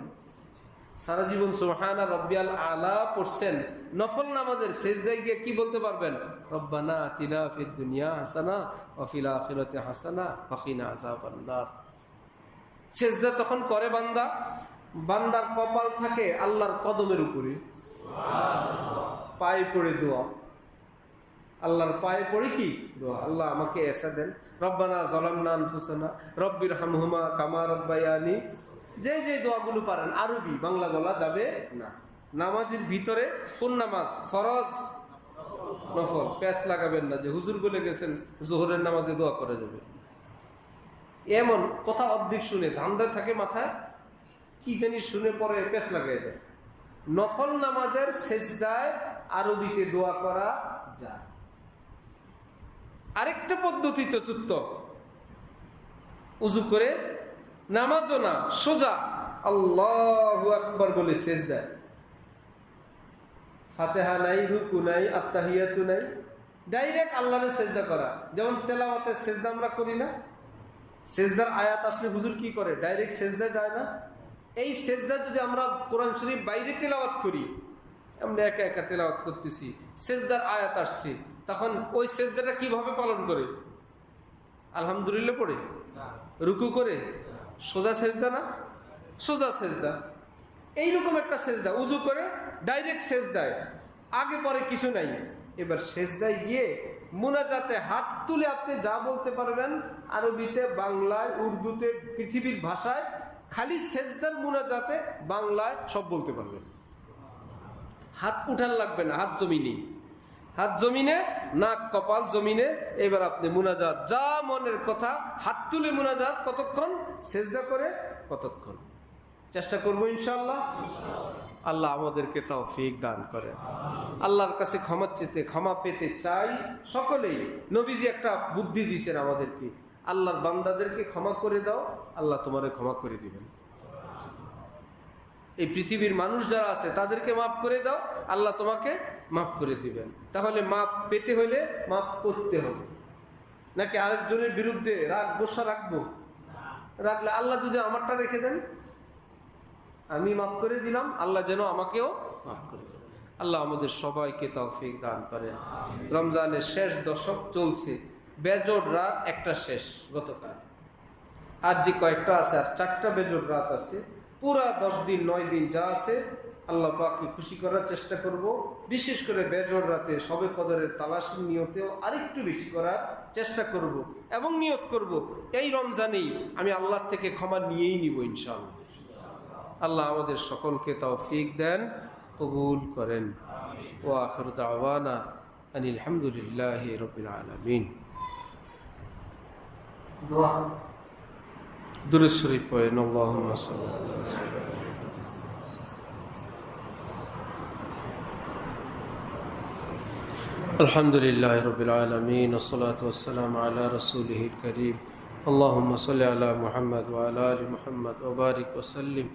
সারা জীবন সুবহানা রাব্বিয়াল আলা পড়ছেন, নফল নামাজের সেজদায় গিয়ে কি বলতে পারবেন? রব্বানা আতিনা ফিদ দুনিয়া হাসানা ওয়া ফিল আখিরাতি হাসানা ওয়া কিনা আযাবান নার। সেজদা তখন করে বান্দা, বান্দার কপাল থাকে আল্লাহর কদমের উপরে, পায়ে পড়ে দোয়া, আল্লাহর পায়ে পড়ে কি দোয়া, আল্লাহ আমাকে এসা দেন, রব্বানা যালামনা আনফুসানা রব্বিরহামহুমা কামা রাব্বায়ানি। যে যে দোয়াগুলো পারেন আরবি, বাংলা বলা যাবে না। নামাজের ভিতরে কোন নামাজ? ফরজ, নফল। প্যাচ লাগাবেন না যে হুজুর বলে গেছেন জোহরের নামাজে দোয়া করা যাবে। এমন কথা অর্ধেক শুনে ধান্দা থাকে মাথায়, কি জানি শুনে পরে প্যাচ লাগাই দেয়। নফল নামাজের সেজদায় আরবিতে দোয়া করা যায়। আরেকটা পদ্ধতি চতুর্থ, উযু করে নামাজও না, সোজা আল্লাহু আকবার বলে সেজদা, ফাতিহা নাই, রুকু নাই, আত্তাহিয়াতু নাই, ডাইরেক্ট আল্লাহরে সেজদা করা। যেমন তেলাওয়াতের সেজদা আমরা করি না, সেজদার আয়াত আসলে হুজুর কি করে? ডাইরেক্ট সেজদা যায় না। এই সেজদা যদি আমরা কোরআন শরীফ বাইরে তেলাওয়াত করি, আমরা একা একা তেলাওয়াত করতেছি, সেজদার আয়াত আসছে, তখন ওই সেজদাটা কিভাবে পালন করে? আলহামদুলিল্লাহ পড়ে, রুকু করে, সোজা সেজদা না? সোজা সেজদা। এইরকম একটা সেজদা, উযু করে ডাইরেক্ট সেজদায়, আগে পরে কিছু নাই। এবার সেজদায় গিয়ে মুনাজাতে হাত তুলে আপনি যা বলতে পারবেন, আরবিতে, বাংলায়, উর্দুতে, পৃথিবীর ভাষায়, খালি সেজদার মুনাজাতে বাংলায় সব বলতে পারবেন। হাত উঠান লাগবে না, হাত জমিনে, হাত জমিনে, নাক কপাল জমিনে। এবার আপনি মুনাজাত, যা মনের কথা হাত তুলে মুনাজাত, কতক্ষণ সেজদা করে কতক্ষণ। চেষ্টা করবো ইনশাআল্লাহ। আল্লাহ আমাদেরকে তৌফিক দান করেন। আল্লাহর কাছে ক্ষমা পেতে চাই সকলেই। নবীজি একটা বুদ্ধি দিয়েছেন আমাদেরকে, আল্লাহর বান্দাদেরকে ক্ষমা করে দাও, আল্লাহ তোমারে ক্ষমা করে দিবেন। এই পৃথিবীর মানুষ যারা আছে তাদেরকে মাফ করে দাও, আল্লাহ তোমাকে মাফ করে দিবেন। তাহলে মাফ পেতে হলে মাফ করতে হবে, নাকি আরেকজনের বিরুদ্ধে রাগ গোসা রাখবো? রাখলে আল্লাহ যদি আমারটা রেখে দেন, আমি মাফ করে দিলাম, আল্লাহ যেন আমাকেও মাফ করে দেন। আল্লাহ আমাদের সবাইকে তৌফিক দান করেন। রমজানের শেষ দশক চলছে, বেজোড় রাত একটা শেষ গতকাল, আর যে কয়েকটা আছে, আর 4টা বেজোড় রাত আছে। পুরা 10 দিন 9 দিন যা আছে, আল্লাহ পাককে খুশি করার চেষ্টা করব। বিশেষ করে বেজোড় রাতে শবে কদরের তালাশির নিয়তেও আরেকটু বেশি করার চেষ্টা করব, এবং নিয়ত করব এই রমজানেই আমি আল্লাহ থেকে ক্ষমা নিয়েই নিব ইনশাআল্লাহ। আল্লাহ আমাদের সকলকে তৌফিক দেন, কবুল করেন। ওয়া আখিরু দাওয়ানা আনিল হামদুলিল্লাহি রাব্বিল আলামিন। দোয়া দুরূদ শরীফ পড়েন। আল্লাহুম্মা সাল্লি আলা সাইয়্যিদিনা আলহামদুলিল্লাহি রাব্বিল আলামিন, ওয়াসসালাতু ওয়াসসালামু আলা রাসূলিহিল কারীম। আল্লাহুম্মা সাল্লি আলা মুহাম্মাদ ওয়া আলা আলি মুহাম্মাদ ওয়া বারিক ওয়া সাল্লিম।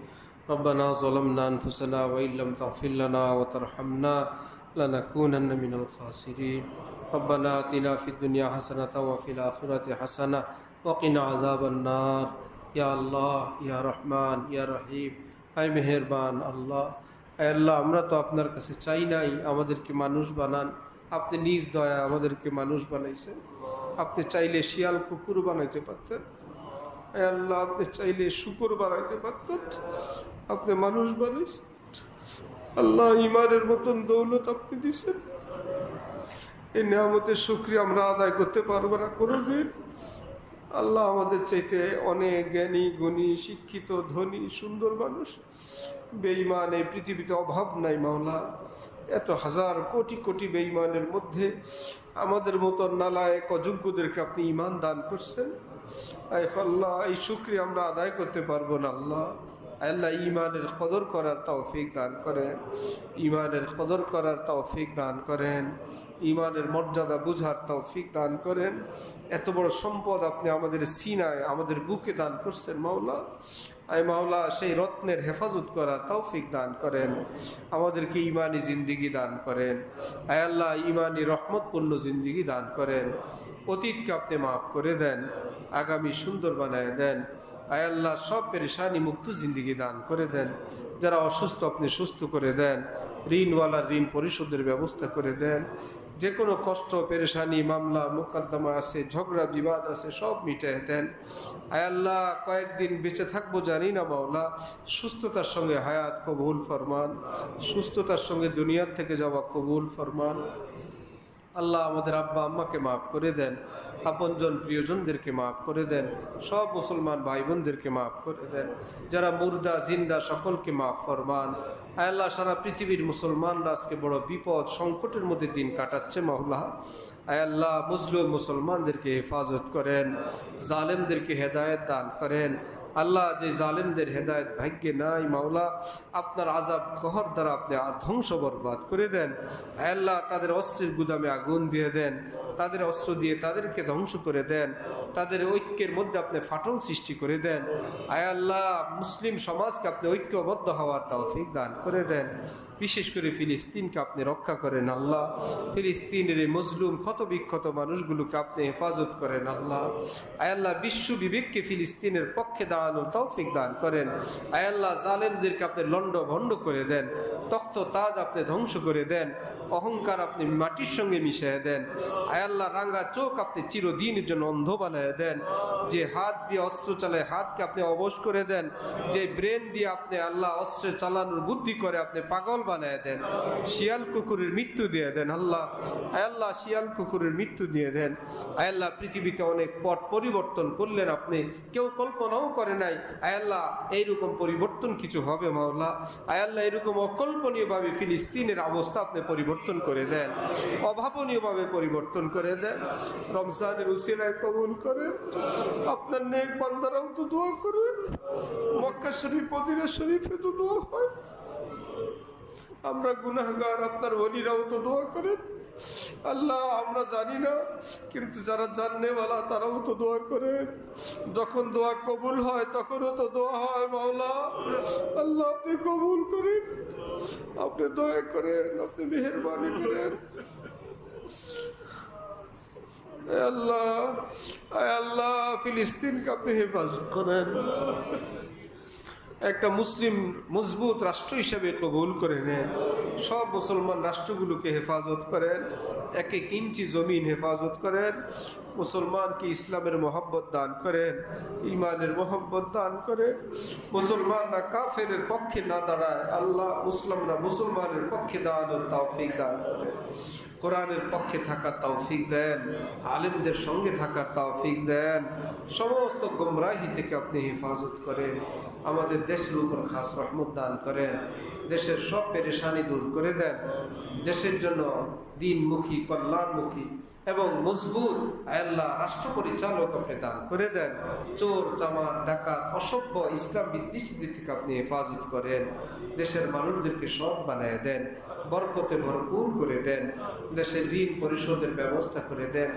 ربنا ظلمنا أنفسنا وإن لم تغفر لنا وترحمنا لنكونن من الخاسرين. ربنا آتنا في الدنيا حسنة وفي الآخرة حسنة وقنا عذاب النار. يا الله يا رحمن يا رحيم, আয় মেহেরবান আল্লাহ। আয় আল্লাহ, আমরা তো আপনার কাছে চাই নাই আমাদেরকে মানুষ বানান, আপনি নিজ দয়া আমাদেরকে মানুষ বানাইছেন। আপনি চাইলে শিয়াল কুকুর বানাইতে পারতেন, আয় আল্লাহ আপনি চাইলে শুকর বানাইতে পারতেন, আপনি মানুষ বানাইছেন। আল্লাহ ঈমানের মতন দৌলত আপনি দিছেন, এই নিয়ামতের শুকরিয়া আমরা আদায় করতে পারবো না কোনোদিন। আল্লাহ আমাদের চাইতে অনেক জ্ঞানী গুণী শিক্ষিত ধনী সুন্দর মানুষ, বেঈমান এই পৃথিবীতে অভাব নাই মাওলা। এত হাজার কোটি কোটি বেঈমানের মধ্যে আমাদের মতো নালায়েক অযোগ্যদেরকে আপনি ঈমান দান করছেন। আল্লাহ এই শুকরিয়া আমরা আদায় করতে পারবো না। আল্লাহ আল্লাহ ঈমানের কদর করার তৌফিক দান করেন, ঈমানের কদর করার তৌফিক দান করেন, ইমানের মর্যাদা বুঝার তৌফিক দান করেন। এত বড় সম্পদ আপনি আমাদের সিনায়, আমাদের বুকে দান করছেন মাওলা। আয় মাওলা, সেই রত্নের হেফাজত করার তৌফিক দান করেন, আমাদেরকে ইমানি জিন্দিগি দান করেন। আয় আল্লাহ, ইমানি রহমতপূর্ণ জিন্দিগি দান করেন। অতীতকে আপনি মাফ করে দেন, আগামী সুন্দর বানায় দেন। আয় আল্লাহ, সব পেরেশানি মুক্ত জিন্দিগি দান করে দেন। যারা অসুস্থ আপনি সুস্থ করে দেন, ঋণওয়ালার ঋণ পরিশোধের ব্যবস্থা করে দেন। যে কোনো কষ্ট, পেরেশানি, মামলা মোকদ্দমা আছে, ঝগড়া বিবাদ আছে, সব মিটিয়ে দেন। আয় আল্লাহ, কয়েকদিন বেঁচে থাকবো জানি না মাওলা, সুস্থতার সঙ্গে হায়াত কবুল ফরমান, সুস্থতার সঙ্গে দুনিয়ার থেকে যাওয়া কবুল ফরমান। আল্লাহ, আমাদের আব্বা আম্মাকে মাফ করে দেন, আপনজন প্রিয়জনদেরকে মাফ করে দেন, সব মুসলমান ভাই বোনদেরকে মাফ করে দেন। যারা মুর্দা জিন্দা সকলকে মাফ ফরমান। আয় আল্লাহ, সারা পৃথিবীর মুসলমানরা আজকে বড় বিপদ সংকটের মধ্যে দিন কাটাচ্ছে মাওলা। আয় আল্লাহ, মুসলিম মুসলমানদেরকে হেফাজত করেন, জালেমদেরকে হেদায়েত দান করেন। আল্লাহ, যে জালেমদের হেদায়েত ভাগ্যে নাই মাওলা, আপনার আযাব কহর দ্বারা আপনি ধ্বংস বরবাদ করে দেন। আয় আল্লাহ, তাদের অস্ত্রের গুদামে আগুন দিয়ে দেন, তাদের অস্ত্র দিয়ে তাদেরকে ধ্বংস করে দেন, তাদের ঐক্যের মধ্যে আপনি ফাটল সৃষ্টি করে দেন। আয় আল্লাহ, মুসলিম সমাজকে আপনি ঐক্যবদ্ধ হওয়ার তৌফিক দান করে দেন। বিশেষ করে ফিলিস্তিনকে আপনি রক্ষা করেন আল্লাহ। ফিলিস্তিনের এই মজলুম ক্ষত বিক্ষত মানুষগুলোকে আপনি হেফাজত করেন আল্লাহ। আয় আল্লাহ, বিশ্ব বিবেককে ফিলিস্তিনের পক্ষে দাঁড়ানোর তৌফিক দান করেন। আয় আল্লাহ, জালেমদেরকে আপনি লন্ড ভন্ড করে দেন, তখ্ত তাজ আপনি ধ্বংস করে দেন, অহংকার আপনি মাটির সঙ্গে মিশিয়ে দেন। আয় আল্লাহ, রাঙ্গা চোখ আপনি চিরদিনের জন্য অন্ধ বানিয়ে দেন। যে হাত দিয়ে অস্ত্র চালায় হাতকে আপনি অবশ করে দেন। যে ব্রেন দিয়ে আপনি আল্লাহ অস্ত্র চালানোর বুদ্ধি করে আপনি পাগল বানিয়ে দেন। শিয়াল কুকুরের মৃত্যু দিয়ে দেন আল্লাহ। আয় আল্লাহ, শিয়াল কুকুরের মৃত্যু দিয়ে দেন। আয় আল্লাহ, পৃথিবীতে অনেক পট পরিবর্তন করলেন আপনি, কেউ কল্পনাও করে নাই। আয় আল্লাহ, এইরকম পরিবর্তন কিছু হবে মাওলা। আয় আল্লাহ, এরকম অকল্পনীয়ভাবে ফিলিস্তিনের অবস্থা আপনি পরিবর্তন করে দেন, অভাবনীয়ভাবে পরিবর্তন করে দেন। রমজানের উসিলায় কবুল করেন। আপনার নেক বান্দারাও তো দোয়া করেন। মক্কা শরীফ, মদিনা শরীফে তো দোয়া হয়। আমরা গুনাহগার, আপনার ওলিরাও তো দোয়া করেন আল্লাহ। আমরা জানি না, কিন্তু যারা জাননেওয়ালা তারাও তো দোয়া করেন। যখন দোয়া কবুল হয় তখনও তো দোয়া হয় মাওলা। আল্লাহ, আপনি কবুল করেন, আপনি দয়া করেন, আপনি মেহেরবানি করেন। আল্লাহ, আল্লাহ, ফিলিস্তিনকে আপনি হেফাজত করেন, একটা মুসলিম মজবুত রাষ্ট্র হিসেবে কবুল করে নেন। সব মুসলমান রাষ্ট্রগুলোকে হেফাজত করেন, এক এক ইঞ্চি জমিন হেফাজত করেন। মুসলমানকে ইসলামের মহব্বত দান করেন, ইমানের মহব্বত দান করেন। মুসলমানরা কাফেরের পক্ষে না দাঁড়ায় আল্লাহ, মুসলিমরা মুসলমানের পক্ষে দাঁড়ানোর তৌফিক দান করেন। কোরআনের পক্ষে থাকার তৌফিক দেন, আলেমদের সঙ্গে থাকার তৌফিক দেন। সমস্ত গুমরাহি থেকে আপনি হেফাজত করেন। আমাদের দেশের উপর খাস রহমত দান করেন। দেশের সব পেরেশানি দূর করে দেন। দেশের জন্য দিনমুখী, কল্যাণমুখী এবং মজবুত আল্লাহ রাষ্ট্র পরিচালক আপনি দান করে দেন। চোর চামার ডাকাত অসভ্য ইসলাম বিদ্বেষীদের থেকে আপনি হেফাজত করেন। দেশের মানুষদেরকে সৎ বানিয়ে দেন, বরকতে ভরপুর করে দেন। দেশের ঋণ পরিশোধের ব্যবস্থা করে দেন।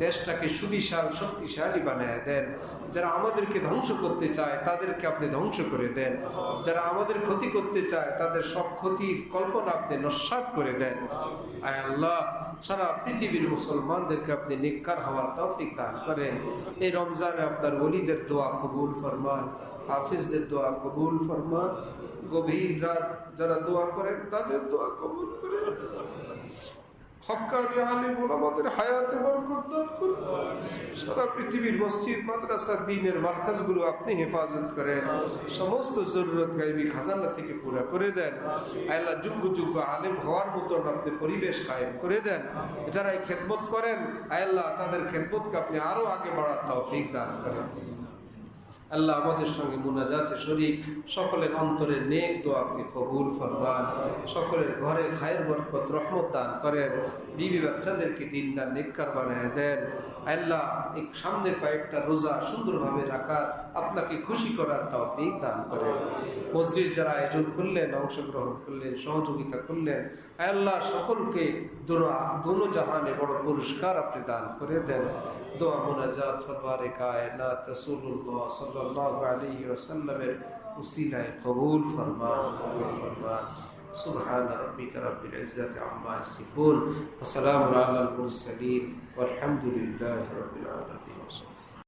দেশটাকে সুবিশাল শক্তিশালী বানিয়ে দেন। যারা আমাদেরকে ধ্বংস করতে চায় তাদেরকে আপনি ধ্বংস করে দেন। যারা আমাদের ক্ষতি করতে চায় তাদের সব ক্ষতির কল্পনা আপনি নস্যাৎ করে দেন। আয় আল্লাহ, সারা পৃথিবীর মুসলমানদেরকে আপনি নেককার হওয়ার তৌফিক দান করেন। এই রমজানে আপনার ওলিদের দোয়া কবুল ফরমান, হাফিজদের দোয়া কবুল ফরমান। গভীর রাত যারা দোয়া করেন তাদের দোয়া কবুল করেন। হক্কানি আলিম ওলামাদের হায়াতে বরকত দান করুন। সারা পৃথিবীর মসজিদ, মাদ্রাসা, দ্বীনের মারকাজগুলো আপনি হেফাজত করেন। সমস্ত জরুরত গায়বী খাজানা থেকে পুরা করে দেন। আল্লাহ, যোগ্য যোগ্য আলেম হওয়ার মতন আপনি পরিবেশ কায়েম করে দেন। যারা এই খেদমত করেন আল্লাহ, তাদের খেদমতকে আপনি আরো আগে বাড়ার তৌফিক দান করেন। আল্লাহ, আমাদের সঙ্গে মুনাজাতে শরীক সকলের অন্তরে নেক দোয়া আপনি কবুল ফরমান। সকলের ঘরে খায়ের বরকত রহমত দান করেন। বিবি বাচ্চাদেরকে দিনদার নেককার বানায় দেন। আল্লাহ এই সামনের কয়েকটা রোজা সুন্দরভাবে রাখার, আপনাকে খুশি করার তৌফিক দান করেন। মজলিস যারা আয়োজন করলেন, অংশগ্রহণ করলেন, সহযোগিতা করলেন, আল্লাহ সকলকে দোনো জাহানে বড় পুরস্কার আপনি দান করে দেন। দোয়া মুনাজাত সরওয়ারে কায়নাত রাসূলুল্লাহ সাল্লাল্লাহু আলাইহি ওয়াসাল্লামের উসিলায় কবুল ফরমান, কবুল ফরমান। سبحان ربك رب العزة عما يصفون وسلام على المرسلين والحمد لله رب العالمين.